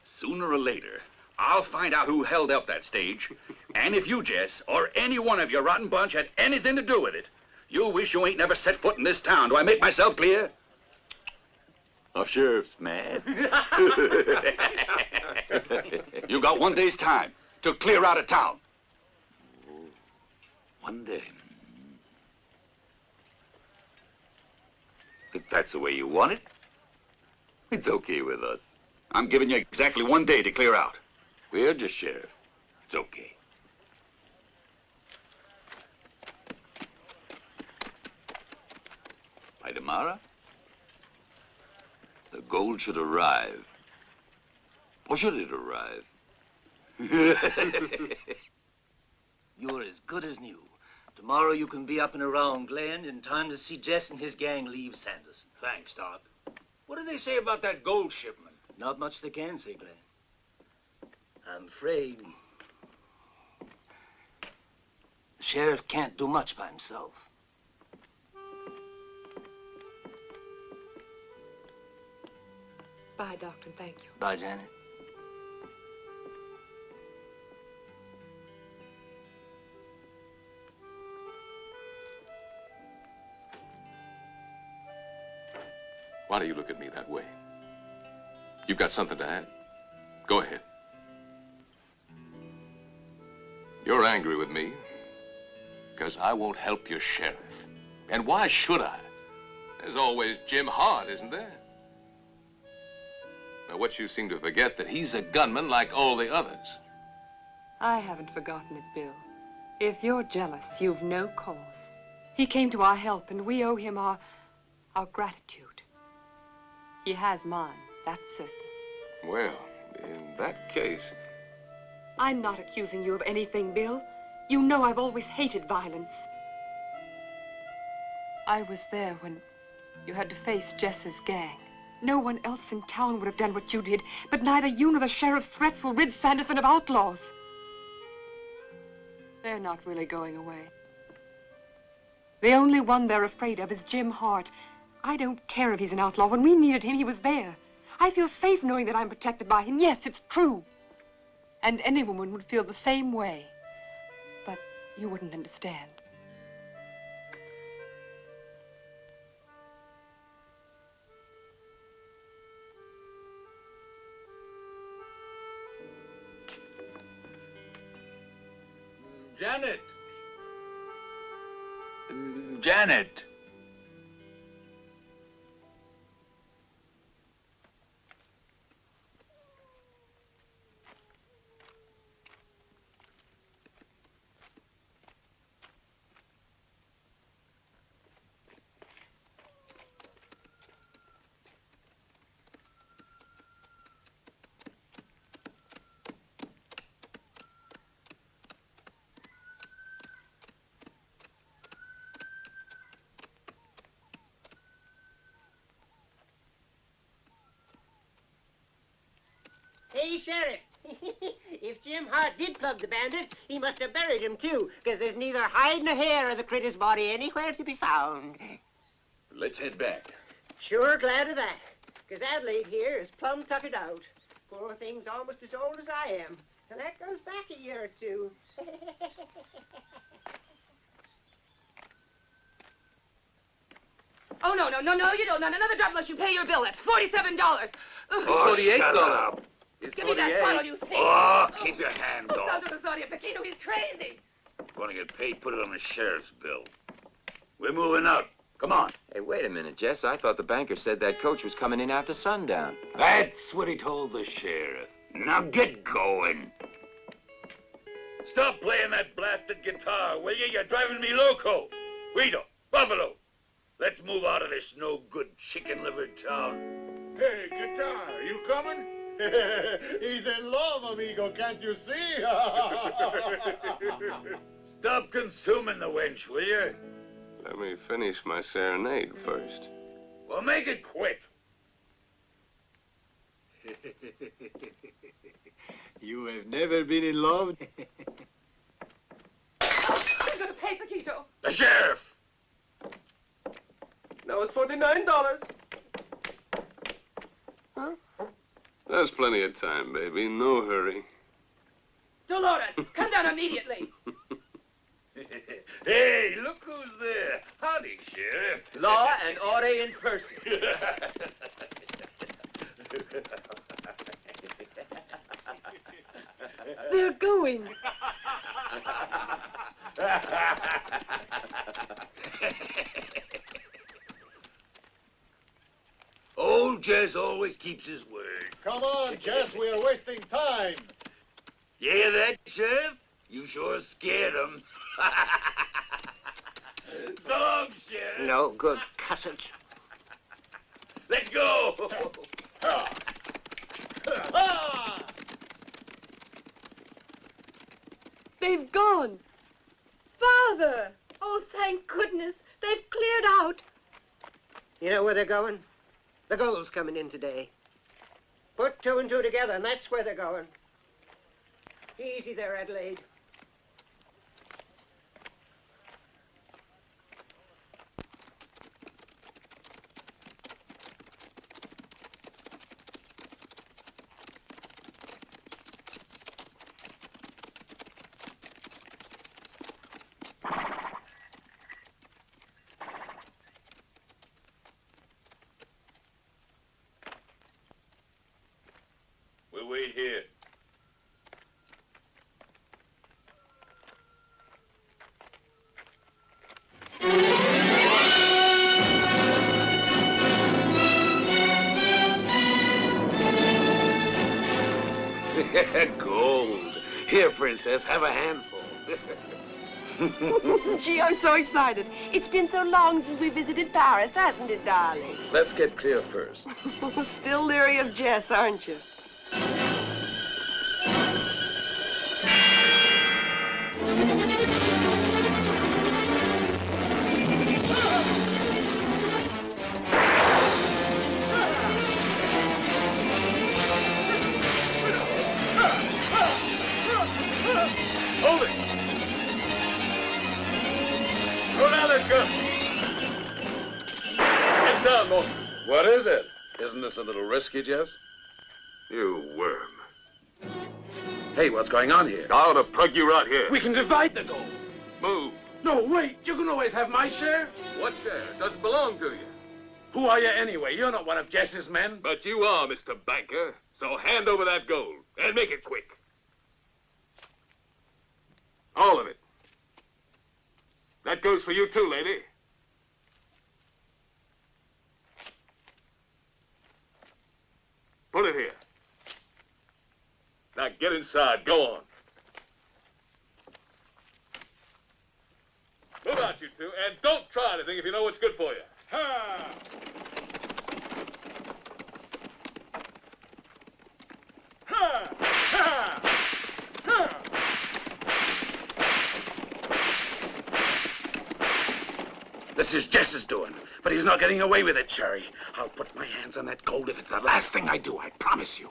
N: Sooner or later, I'll find out who held up that stage. And if you, Jess, or any one of your rotten bunch had anything to do with it, you'll wish you ain't never set foot in this town. Do I make myself clear?
P: Oh, sheriff's mad.
N: You got 1 day's time to clear out of town.
E: 1 day. If that's the way you want it, it's okay with us.
N: I'm giving you exactly 1 day to clear out.
E: We're just sheriff. It's okay. By tomorrow, the gold should arrive. Or should it arrive?
T: You're as good as new. Tomorrow you can be up and around Glen in time to see Jess and his gang leave Sanderson.
B: Thanks, Doc. What do they say about that gold shipment?
T: Not much they can say, Glen. I'm afraid the sheriff can't do much by himself.
Q: Bye, Doctor, and thank you.
T: Bye, Janet.
C: Why do you look at me that way? You've got something to add? Go ahead. You're angry with me because I won't help your sheriff. And why should I? There's always Jim Hart, isn't there? Now, what you seem to forget that he's a gunman like all the others.
Q: I haven't forgotten it, Bill. If you're jealous, you've no cause. He came to our help, and we owe him our gratitude. He has mine, that's certain.
C: Well, in that case...
Q: I'm not accusing you of anything, Bill. You know I've always hated violence. I was there when you had to face Jess's gang. No one else in town would have done what you did, but neither you nor the sheriff's threats will rid Sanderson of outlaws. They're not really going away. The only one they're afraid of is Jim Hart. I don't care if he's an outlaw. When we needed him, he was there. I feel safe knowing that I'm protected by him. Yes, it's true. And any woman would feel the same way. But you wouldn't understand.
E: Janet! Janet!
M: Hey, Sheriff. If Jim Hart did plug the bandit, he must have buried him, too, because there's neither hide nor hair of the critter's body anywhere to be found.
E: Let's head back.
M: Sure glad of that, because Adelaide here is plumb tuckered out. Poor thing's almost as old as I am, and that goes back a year or two.
R: Oh, no, you don't. Not another drop unless you pay your bill. That's $47. Ugh.
E: Oh, shut up.
R: Give me that bottle, you thief.
E: Oh, keep your hands
R: Oh,
E: off.
R: Sandro Rosario Pequeno, he's crazy.
E: Want to get paid, put it on the sheriff's bill. We're moving out. Come on.
J: Hey, wait a minute, Jess. I thought the banker said that coach was coming in after sundown.
E: That's what he told the sheriff. Now get going. Stop playing that blasted guitar, will you? You're driving me loco. Guido, Buffalo, let's move out of this no-good chicken-livered town.
B: Hey, guitar, you coming?
H: He's in love, amigo, can't you see?
E: Stop consuming the wench, will you?
K: Let me finish my serenade first.
E: Well, make it quick.
H: You have never been in love?
R: Who's gonna pay, Paquito?
E: The sheriff!
F: Now it's $49.
K: Huh? There's plenty of time, baby. No hurry.
R: Dolores, come down immediately.
E: Hey, look who's there. Howdy, Sheriff.
F: Law and order in person.
L: They're going.
E: Old Jess always keeps his word.
H: Come on, Jess, we are wasting time.
E: You hear that, Sheriff? You sure scared him. So long, Sheriff.
M: No good cussage.
E: Let's go.
L: They've gone. Father! Oh, thank goodness. They've cleared out.
M: You know where they're going? The gold's coming in today. Put two and two together, and that's where they're going. Easy there, Adelaide.
E: We'll wait here.
F: Gold. Here, Princess, have a handful.
L: Gee, I'm so excited. It's been so long since we visited Paris, hasn't it, darling?
F: Let's get clear first.
L: Still leery of Jess, aren't you?
E: Hold it! Throw down that gun! Get down, Morton.
K: What is it?
N: Isn't this a little risky, Jess?
K: You worm.
N: Hey, what's going on here?
K: I ought to plug you right here.
F: We can divide the gold.
K: Move.
F: No, wait. You can always have my share.
K: What share? Doesn't belong to you.
F: Who are you anyway? You're not one of Jess's men.
K: But you are, Mr. Banker. So hand over that gold, and make it quick. All of it. That goes for you too, lady. Put it here. Now get inside. Go on. Move out, you two, and don't try anything if you know what's good for you. Ha! Ha! Ha! Ha!
N: This is Jess's doing, but he's not getting away with it, Sherry. I'll put my hands on that gold if it's the last thing I do, I promise you.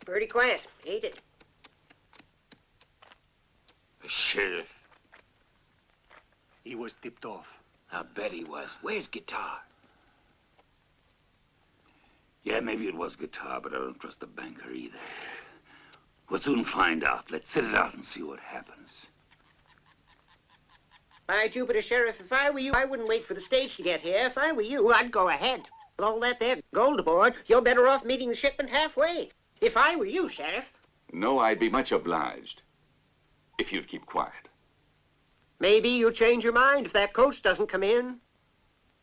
M: Pretty quiet, ain't it?
J: The sheriff.
H: He was tipped off.
J: I bet he was. Where's guitar?
E: Yeah, maybe it was guitar, but I don't trust the banker either. We'll soon find out. Let's sit it out and see what happens.
M: By Jupiter, Sheriff, if I were you, I wouldn't wait for the stage to get here. If I were you, I'd go ahead. With all that there gold aboard, you're better off meeting the shipment halfway. If I were you, Sheriff.
P: No, I'd be much obliged if you'd keep quiet.
M: Maybe you'll change your mind if that coach doesn't come in.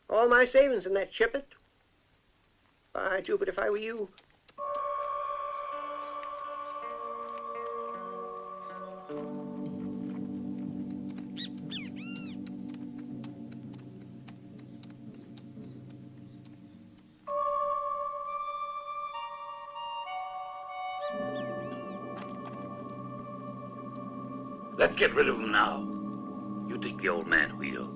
M: All my savings in that shipment. By Jupiter, if I were you.
E: Let's get rid of him now. You take the old man, Guido.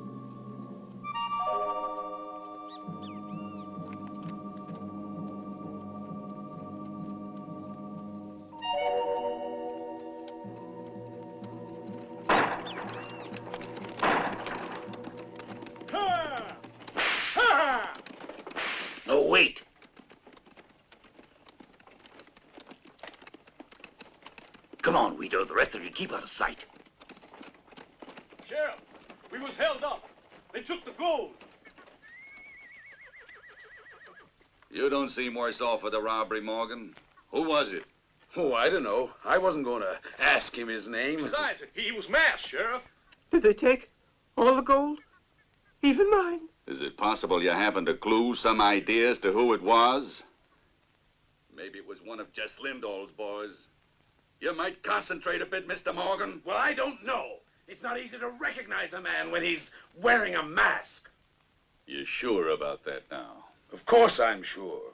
E: No, wait. Come on, Guido. The rest of you keep out of sight.
B: Sheriff, we was held up. They took the gold.
P: You don't seem worse off for the robbery, Morgan. Who was it?
N: Oh, I don't know. I wasn't going to ask him his name.
B: Besides, he was masked, Sheriff.
M: Did they take all the gold? Even mine?
P: Is it possible you haven't a clue, some idea as to who it was? Maybe it was one of Jess Lindahl's boys. You might concentrate a bit, Mr. Morgan.
F: Well, I don't know. It's not easy to recognize a man when he's wearing a mask.
P: You sure about that now?
N: Of course I'm sure.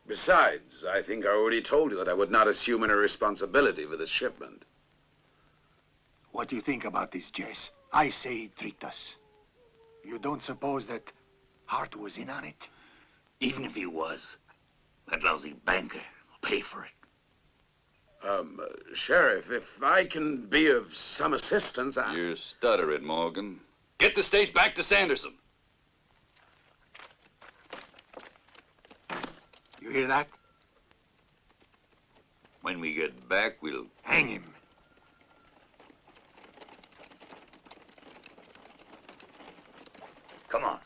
N: Besides, I think I already told you that I would not assume any responsibility for the shipment.
H: What do you think about this, Jess? I say he tricked us. You don't suppose that Hart was in on it?
E: Even if he was, that lousy banker will pay for it.
N: Sheriff, if I can be of some assistance,
P: You're stuttering, Morgan. Get the stage back to Sanderson.
H: You hear that?
P: When we get back, we'll
H: hang him.
E: Come on.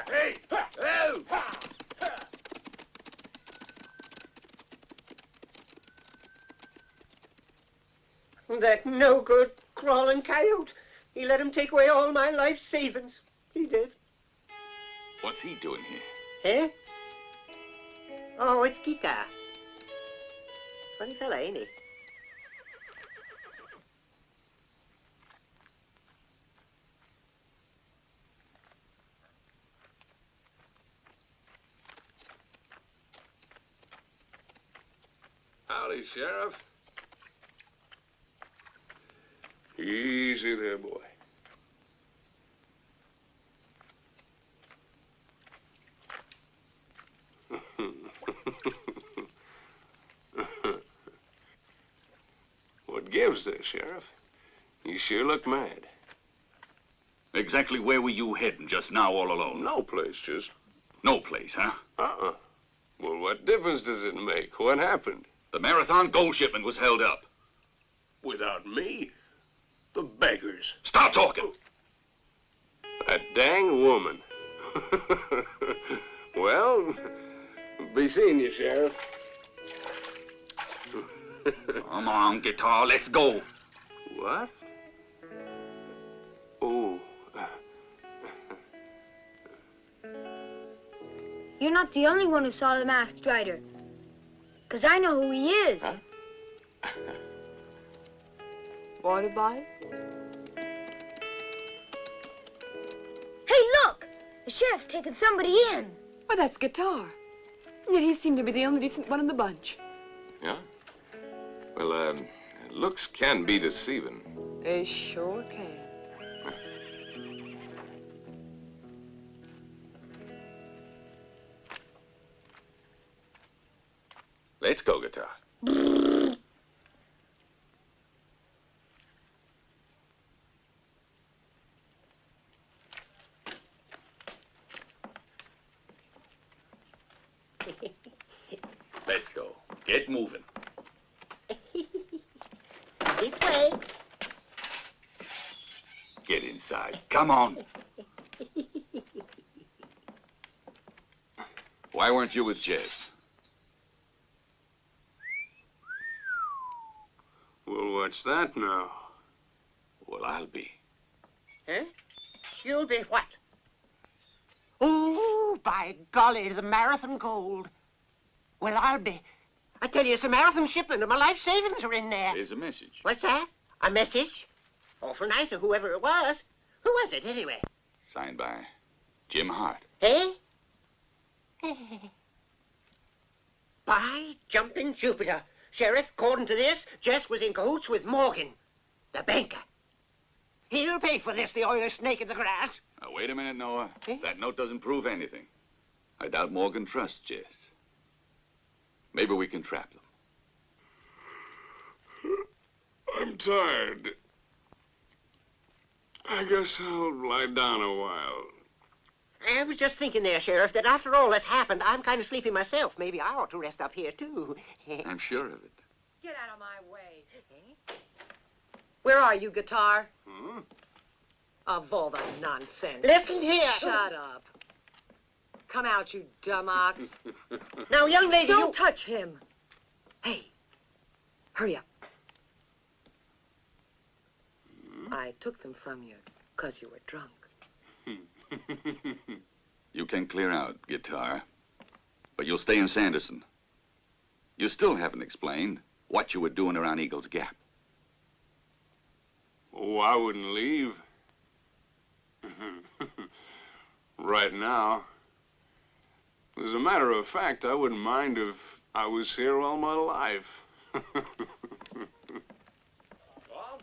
F: Hey! Oh!
M: That no-good crawling coyote. He let him take away all my life savings. He did.
P: What's he doing here?
M: Eh? Oh, it's Guitar. Funny fella, ain't he?
K: How Howdy, Sheriff. Easy there, boy. What gives there, Sheriff? You sure look mad.
N: Exactly where were you heading just now all alone?
K: No place, just...
N: No place, huh?
K: Uh-uh. Well, what difference does it make? What happened?
N: The Marathon gold shipment was held up.
K: Without me? The beggars.
N: Stop talking!
K: That dang woman. Well, be seeing you, Sheriff.
N: Come on, Guitar, let's go.
K: What? Oh.
U: You're not the only one who saw the masked rider. 'Cause I know who he is.
Q: Huh? Want to buy it?
U: Hey, look! The sheriff's taking somebody in.
Q: Well, that's Guitar. Yet he seemed to be the only decent one in the bunch.
O: Yeah? Well, looks can be deceiving.
Q: They sure can.
N: Let's go, Guitar. Let's go. Get moving.
M: This way.
N: Get inside. Come on. Why weren't you with Jess?
K: Well, what's that now?
N: Well, I'll be.
M: Huh? You'll be what? Oh, by golly, the Marathon gold. Well, I'll be. I tell you, it's a Marathon shipment and my life savings are in there.
N: There's a message.
M: What's that? A message? Awful nice of whoever it was. Who was it, anyway?
N: Signed by Jim Hart.
M: Eh? By jumping Jupiter. Sheriff, according to this, Jess was in cahoots with Morgan, the banker. He'll pay for this, the oily snake in the grass.
N: Now, wait a minute, Noah. That note doesn't prove anything. I doubt Morgan trusts Jess. Maybe we can trap them.
K: I'm tired. I guess I'll lie down a while.
M: I was just thinking there, Sheriff, that after all that's happened, I'm kind of sleepy myself. Maybe I ought to rest up here, too.
P: I'm sure of it.
Q: Get out of my way. Where are you, Guitar?
K: Hmm?
Q: Of all the nonsense.
M: Listen here.
Q: Shut up. Come out, you dumb ox.
M: Now, young lady,
Q: Don't touch him. Hey, hurry up. I took them from you because you were drunk.
P: You can clear out, Guitar. But you'll stay in Sanderson. You still haven't explained what you were doing around Eagle's Gap.
K: Oh, I wouldn't leave. Right now. As a matter of fact, I wouldn't mind if I was here all my life.
F: Calm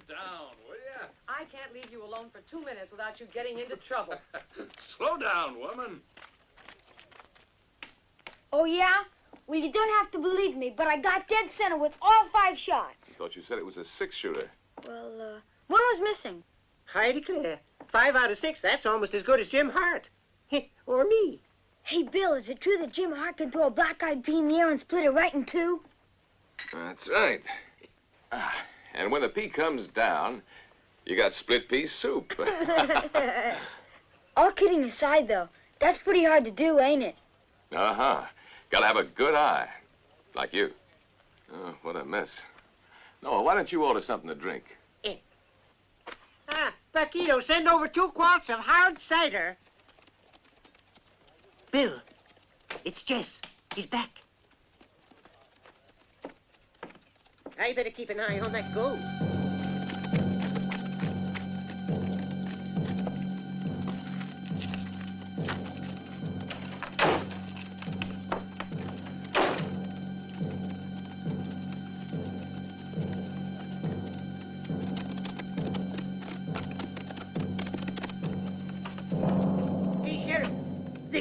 F: down, will ya?
Q: I can't leave you alone for 2 minutes without you getting into trouble.
F: Slow down, woman.
U: Oh, yeah? Well, you don't have to believe me, but I got dead center with all 5 shots.
O: I thought you said it was a 6-shooter.
U: Well, one was missing.
M: I declare. 5 out of 6, that's almost as good as Jim Hart. Or me.
U: Hey, Bill, is it true that Jim Hart can throw a black-eyed pea in the air and split it right in 2?
O: That's right. And when the pea comes down, you got split pea soup.
U: All kidding aside, though, that's pretty hard to do, ain't it?
O: Uh-huh. Gotta have a good eye. Like you. Oh, what a mess. Noah, why don't you order something to drink?
M: Paquito, send over 2 quarts of hard cider. Bill, it's Jess. He's back. I better keep an eye on that gold.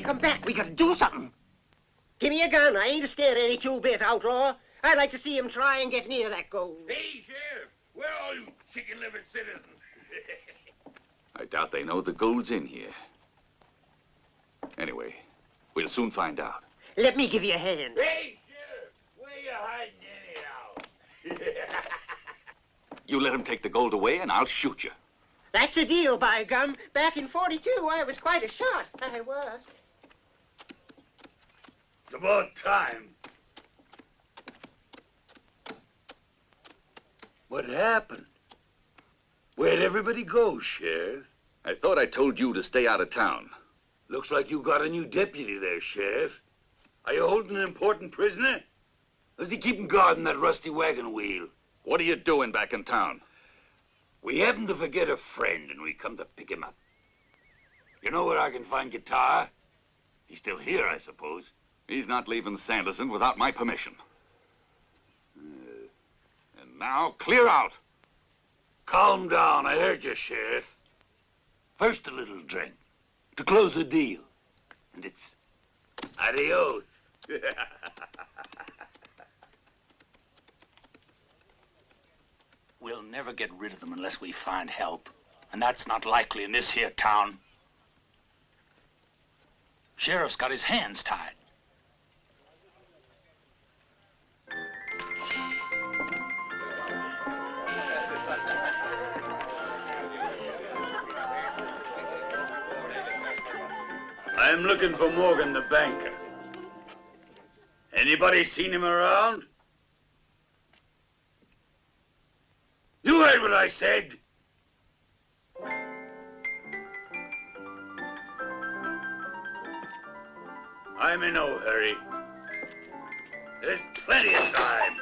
M: to come back. We got to do something. Give me a gun. I ain't scared any two-bit, outlaw. I'd like to see him try and get near that gold.
N: Hey, Sheriff, where are all you chicken-livered citizens?
P: I doubt they know the gold's in here. Anyway, we'll soon find out.
M: Let me give you a hand.
N: Hey, Sheriff, where you hiding anyhow?
P: You let him take the gold away and I'll shoot you.
M: That's a deal, by gum. Back in 42, I was quite a shot. I was.
N: It's about time. What happened? Where'd everybody go, Sheriff?
P: I thought I told you to stay out of town.
N: Looks like you got a new deputy there, Sheriff. Are you holding an important prisoner? Or is he keeping guard in that rusty wagon wheel?
P: What are you doing back in town?
N: We happened to forget a friend, and we come to pick him up. You know where I can find Guitar? He's still here, I suppose.
P: He's not leaving Sanderson without my permission. And now, clear out.
N: Calm down, I heard you, Sheriff. First a little drink, to close the deal. And it's adios.
B: We'll never get rid of them unless we find help. And that's not likely in this here town. Sheriff's got his hands tied.
N: I'm looking for Morgan the banker. Anybody seen him around? You heard what I said. I'm in no hurry. There's plenty of time.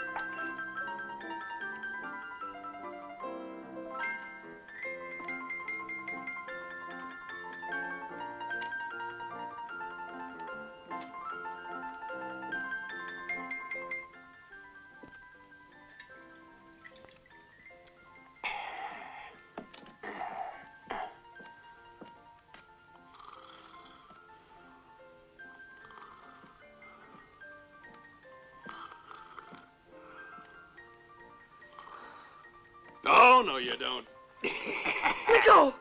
K: Oh, no, you don't.
L: Let go!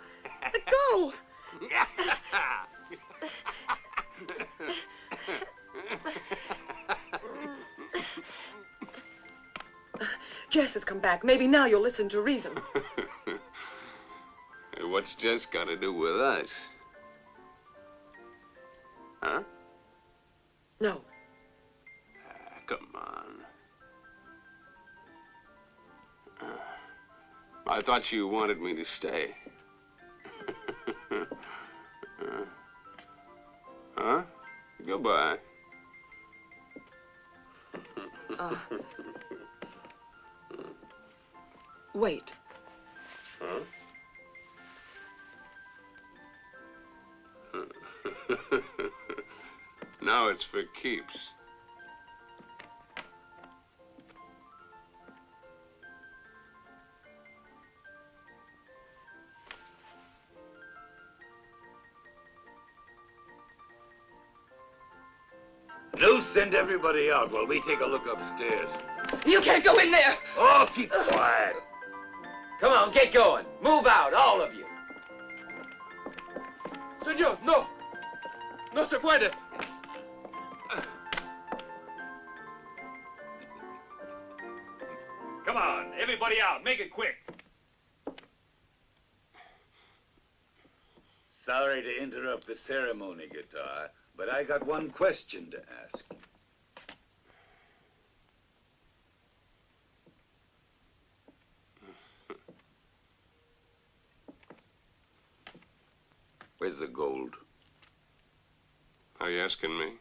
L: Let go! Jess has come back. Maybe now you'll listen to reason.
K: Hey, what's Jess got to do with us? Huh?
L: No.
K: Come on. I thought you wanted me to stay. Huh? Goodbye.
L: Wait.
K: Huh? Now it's for keeps.
N: No, send everybody out while we take a look upstairs.
L: You can't go in there!
N: Oh, keep quiet.
J: Come on, get going. Move out, all of you.
F: Señor, no. No se puede.
B: Come on, everybody out. Make it quick.
N: Sorry to interrupt the ceremony, Guitar, but I got one question to ask.
P: Where's the gold?
K: Are you asking me?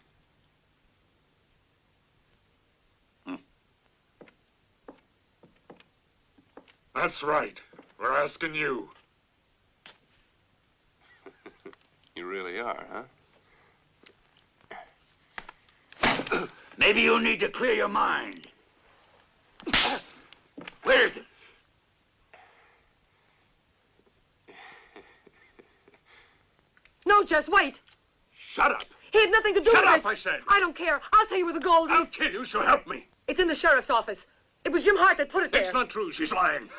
F: That's right. We're asking you.
K: You really are, huh?
N: Maybe you need to clear your mind. Where is it?
L: No, Jess, wait.
N: Shut up.
L: He had nothing to do
B: Shut
L: with
B: up,
L: it.
B: I said.
L: I don't care. I'll tell you where the gold is.
B: I'll kill you, so help me.
L: It's in the sheriff's office. It was Jim Hart that put it there.
B: It's not true. She's lying.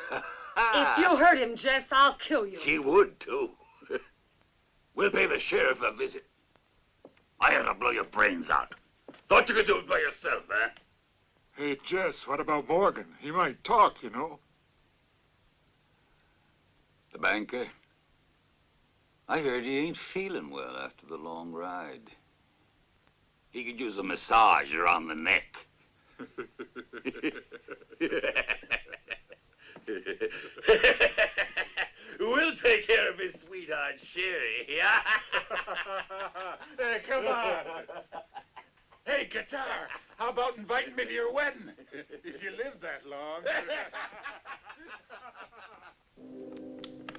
L: If you hurt him, Jess, I'll kill you.
E: She would, too. We'll pay the sheriff a visit. I ought to blow your brains out. Thought you could do it by yourself, huh?
B: Hey, Jess, what about Morgan? He might talk, you know.
P: The banker? I heard he ain't feeling well after the long ride.
E: He could use a massage around the neck. We'll take care of his sweetheart, Sherry.
B: Hey, come on. Hey, guitar, how about inviting me to your wedding? If you live that long.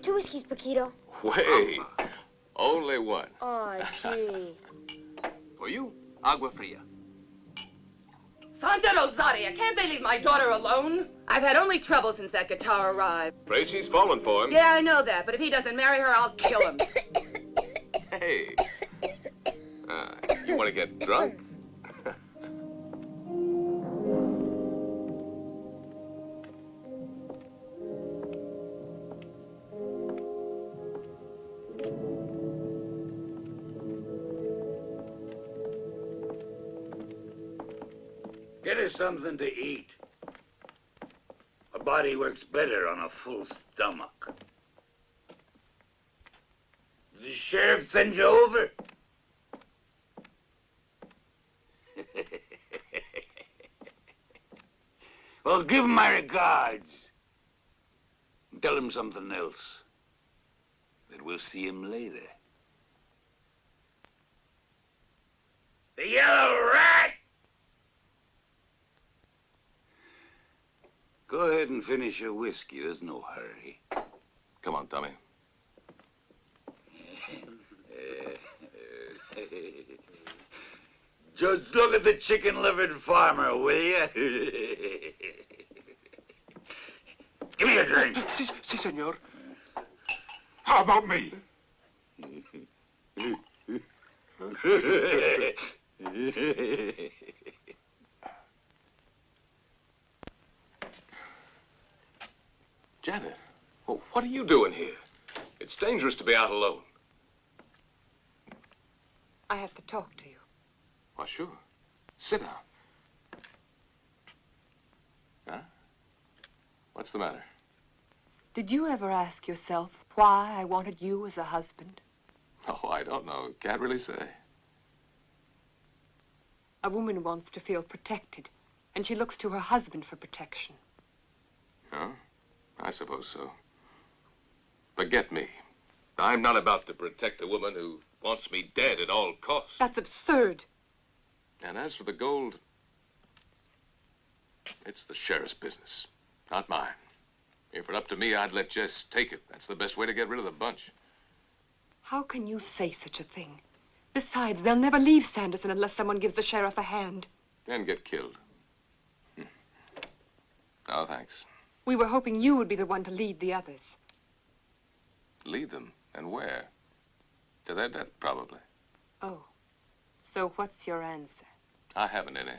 U: 2 whiskeys, Paquito.
C: Wait, only one.
U: Oh, gee.
G: For you, agua fria.
R: Santa Rosaria, can't they leave my daughter alone? I've had only trouble since that guitar arrived.
C: Afraid she's fallen for him.
R: Yeah, I know that, but if he doesn't marry her, I'll kill him.
C: Hey. You want to get drunk?
E: Get her something to eat. A body works better on a full stomach. Did the sheriff send you over? Well, give him my regards. And tell him something else. That we'll see him later. The yellow rat! Go ahead and finish your whiskey. There's no hurry.
C: Come on, Tommy.
E: Just look at the chicken-livered farmer, will you? Give me a drink.
B: Si, senor. How about me?
C: Janet, well, what are you doing here? It's dangerous to be out alone.
Q: I have to talk to you.
C: Why, sure. Sit down. Huh? What's the matter?
Q: Did you ever ask yourself why I wanted you as a husband?
C: Oh, I don't know. Can't really say.
Q: A woman wants to feel protected, and she looks to her husband for protection.
C: Huh? I suppose so. Forget me. I'm not about to protect a woman who wants me dead at all costs.
Q: That's absurd.
C: And as for the gold, it's the sheriff's business, not mine. If it were up to me, I'd let Jess take it. That's the best way to get rid of the bunch.
Q: How can you say such a thing? Besides, they'll never leave Sanderson unless someone gives the sheriff a hand.
C: And get killed. No, thanks.
Q: We were hoping you would be the one to lead the others.
C: Lead them? And where? To their death, probably.
Q: Oh. So what's your answer?
C: I haven't any.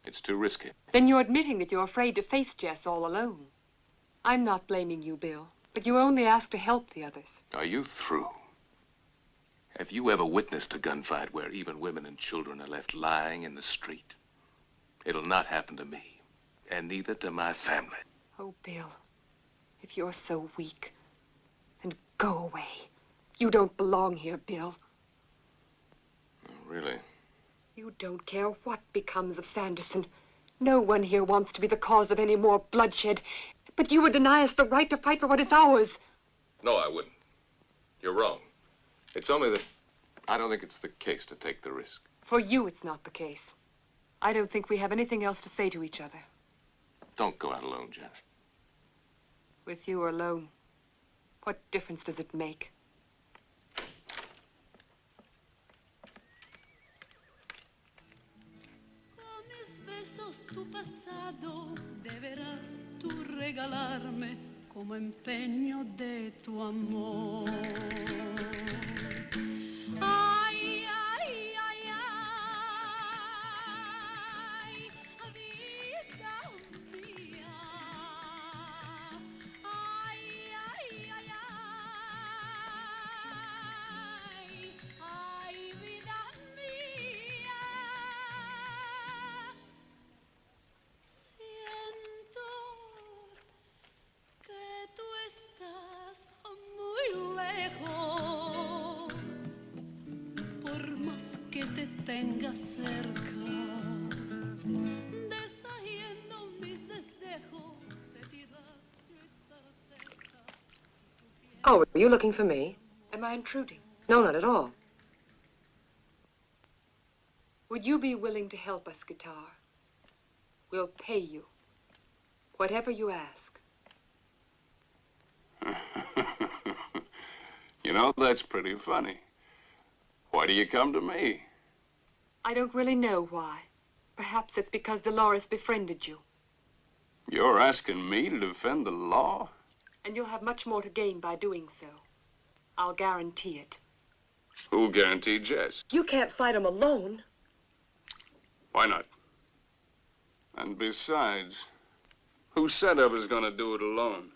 C: It's too risky.
Q: Then you're admitting that you're afraid to face Jess all alone. I'm not blaming you, Bill, but you only asked to help the others.
C: Are you through? Have you ever witnessed a gunfight where even women and children are left lying in the street? It'll not happen to me, and neither to my family.
Q: Oh, Bill, if you're so weak, then go away. You don't belong here, Bill.
C: Really?
Q: You don't care what becomes of Sanderson. No one here wants to be the cause of any more bloodshed. But you would deny us the right to fight for what is ours.
C: No, I wouldn't. You're wrong. It's only that I don't think it's the case to take the risk.
Q: For you, it's not the case. I don't think we have anything else to say to each other.
C: Don't go out alone, Janet.
Q: With you alone, what difference does it make?
D: Tu pasado deberás tú regalarme como empeño de tu amor. Ay, ay, ay,
L: Oh, were you looking for me?
Q: Am I intruding?
L: No, not at all.
Q: Would you be willing to help us, Guitar? We'll pay you. Whatever you ask.
K: You know, that's pretty funny. Why do you come to me?
Q: I don't really know why. Perhaps it's because Dolores befriended you.
K: You're asking me to defend the law?
Q: And you'll have much more to gain by doing so. I'll guarantee it.
K: Who'll guarantee Jess?
L: You can't fight him alone.
K: Why not? And besides, who said I was going to do it alone?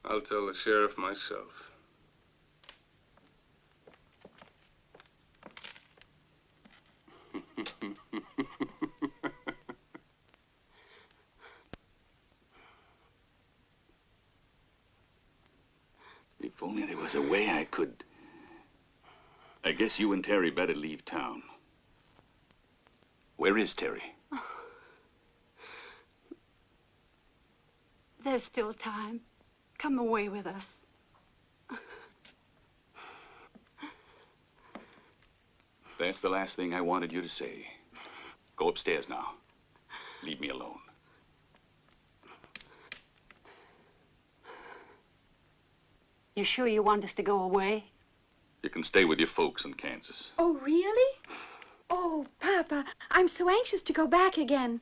K: I'll tell the sheriff myself.
N: If only there was a way I could... I guess you and Terry better leave town. Where is Terry?
S: There's still time. Come away with us.
N: That's the last thing I wanted you to say. Go upstairs now. Leave me alone.
S: You sure you want us to go away?
N: You can stay with your folks in Kansas.
A: Oh, really? Oh, Papa, I'm so anxious to go back again.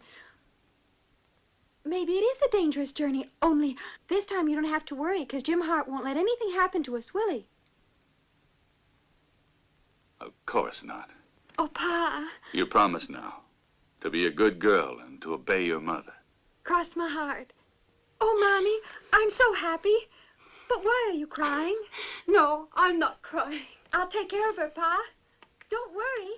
A: Maybe it is a dangerous journey, only this time you don't have to worry, because Jim Hart won't let anything happen to us, will he?
N: Of course not.
A: Oh, Pa,
N: You promise now to be a good girl and to obey your mother.
A: cross my heart. Oh, Mommy, I'm so happy. But why are you crying?
L: No, I'm not crying.
A: I'll take care of her, Pa. Don't worry.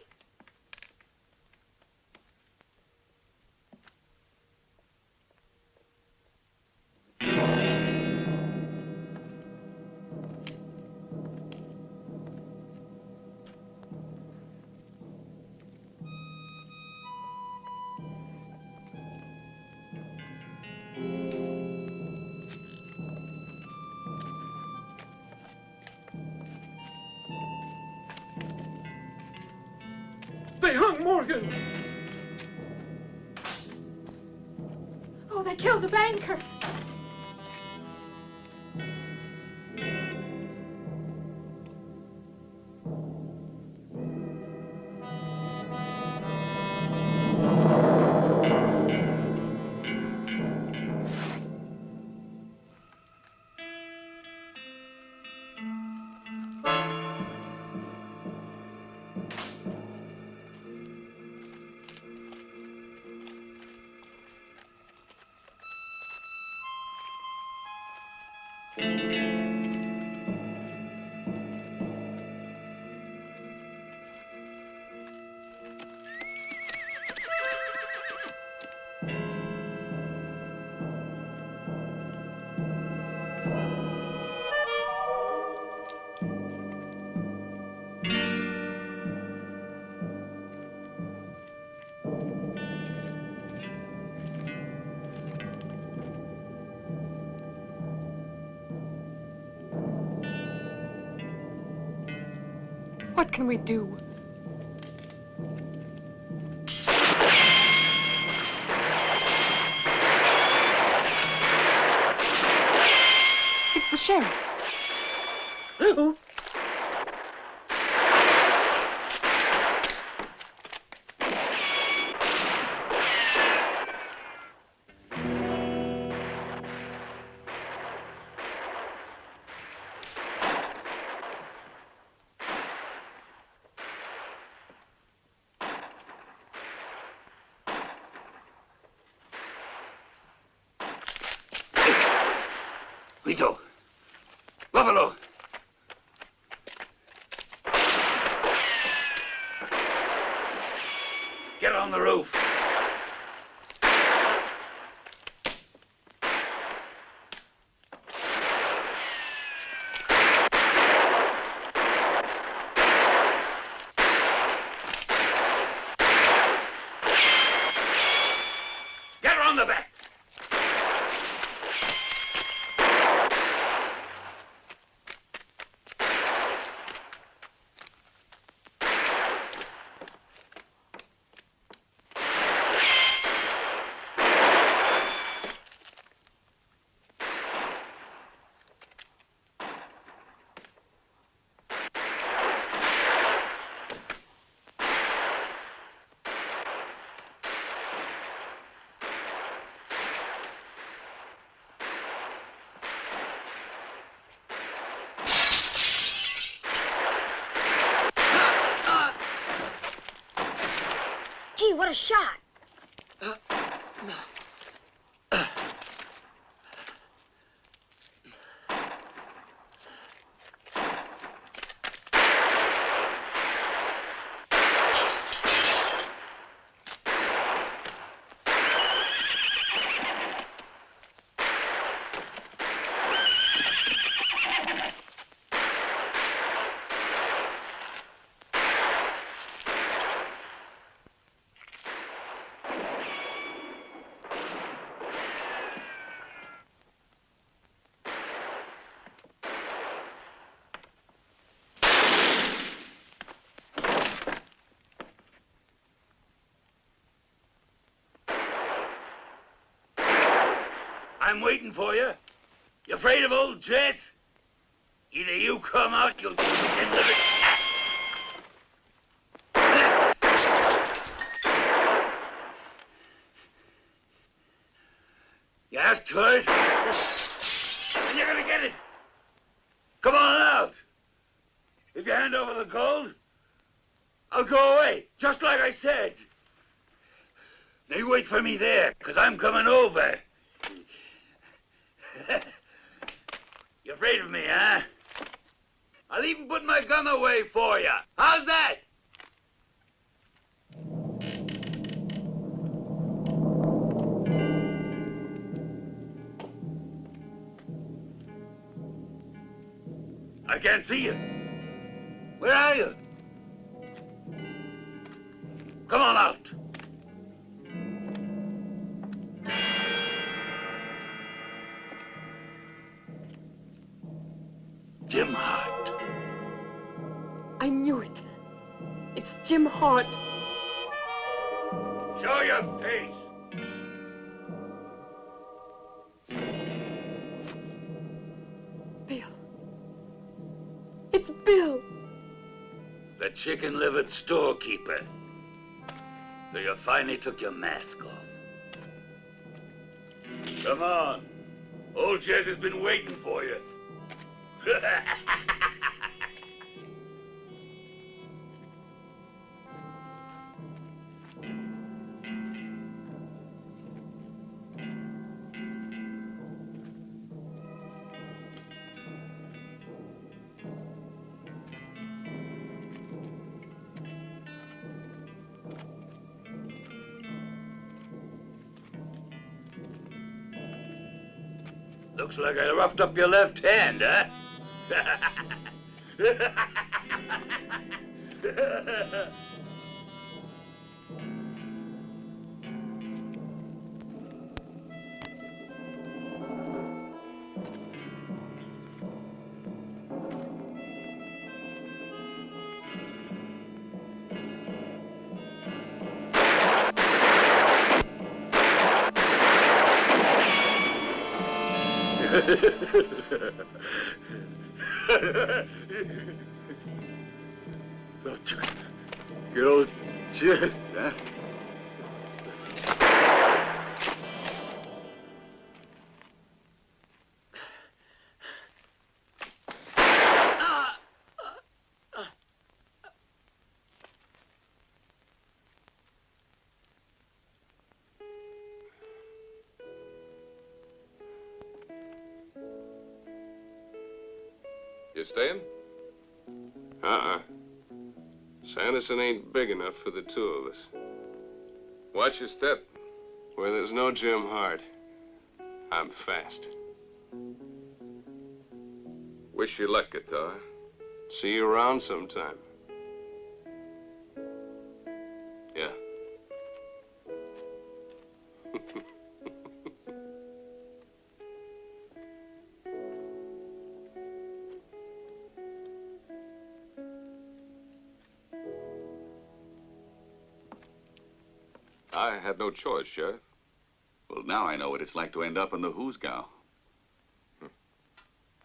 B: They hung Morgan!
A: Oh, they killed the banker.
Q: What can we do? It's the sheriff.
N: Rito! Buffalo! Get on the roof! Get her on the back!
U: What a shot.
E: I'm waiting for you. You afraid of old Jess? Either you come out, you'll get the end of it. You asked for it, and you're gonna get it. Come on out. If you hand over the gold, I'll go away, just like I said. Now you wait for me there, because I'm coming over. You afraid of me, huh? I'll even put my gun away for you. How's that? I can't see you. Where are you? Come on out. Jim Hart.
Q: I knew it. It's Jim Hart.
E: Show your face.
Q: Bill. It's Bill.
E: The chicken-livered storekeeper. So you finally took your mask off. Come on. Old Jess has been waiting for you. Looks like I roughed up your left hand, huh? Thought you could get old Jess, huh?
K: You staying? Sanderson ain't big enough for the two of us. Watch your step. Where there's no Jim Hart, I'm fast. Wish you luck, Guitar. See you around sometime. Yeah.
P: I had no choice, Sheriff. Well, now I know what it's like to end up in the hoosgow.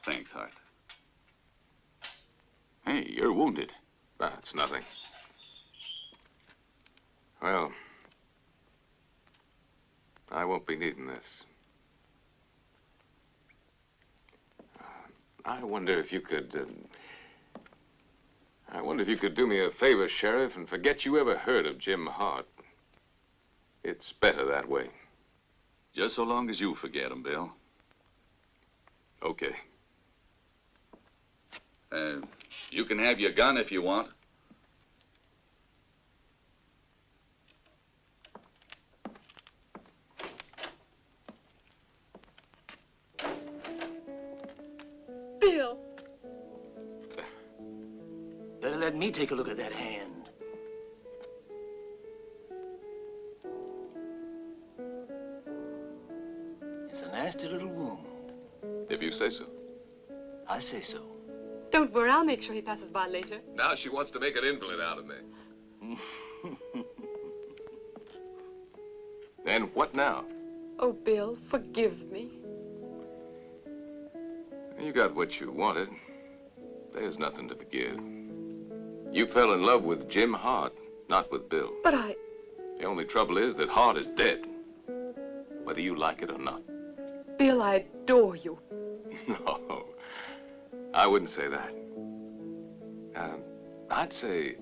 P: Thanks, Hart. Hey, you're wounded.
O: It's nothing. Well, I won't be needing this. I wonder if you could do me a favor, Sheriff, and forget you ever heard of Jim Hart. It's better that way.
P: Just so long as you forget him, Bill.
O: Okay.
P: You can have your gun if you want.
U: Bill.
T: Better let me take a look at that hand. It's a nasty little wound.
O: If you say so.
T: I say so.
Q: Don't worry, I'll make sure he passes by later.
O: Now she wants to make an invalid out of me. And what now?
Q: Oh, Bill, forgive me.
O: You got what you wanted. There's nothing to forgive. You fell in love with Jim Hart, not with Bill.
Q: But I...
O: The only trouble is that Hart is dead, whether you like it or not.
Q: Bill, I adore you.
O: No, I wouldn't say that. I'd say...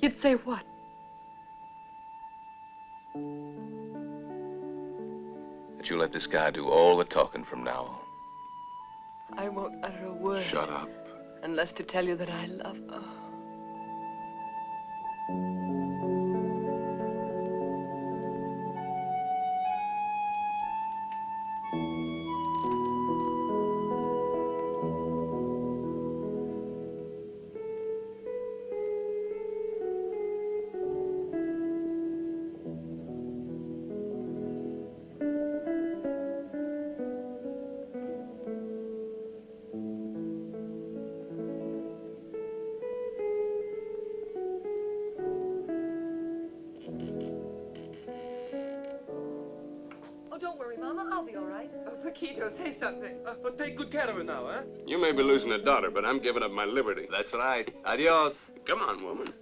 Q: You'd say what?
C: That you let this guy do all the talking from now on.
Q: I won't utter a word.
C: Shut up.
Q: Unless to tell you that I love... Oh.
I: Don't worry, Mama. I'll be all right.
Q: Oh, Paquito, say something.
F: But take good care of her now, huh?
K: You may be losing a daughter, but I'm giving up my liberty.
F: That's right. Adios.
K: Come on, woman.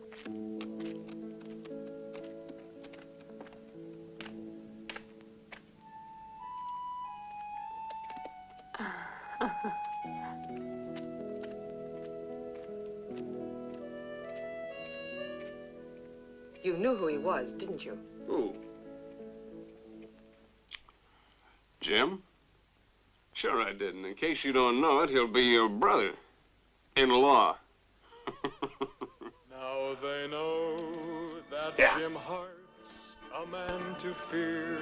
Q: You knew who he was, didn't you?
K: Who? Jim? Sure I did, and in case you don't know it, he'll be your brother. In-law.
V: Now they know that Jim Hart's a man to fear.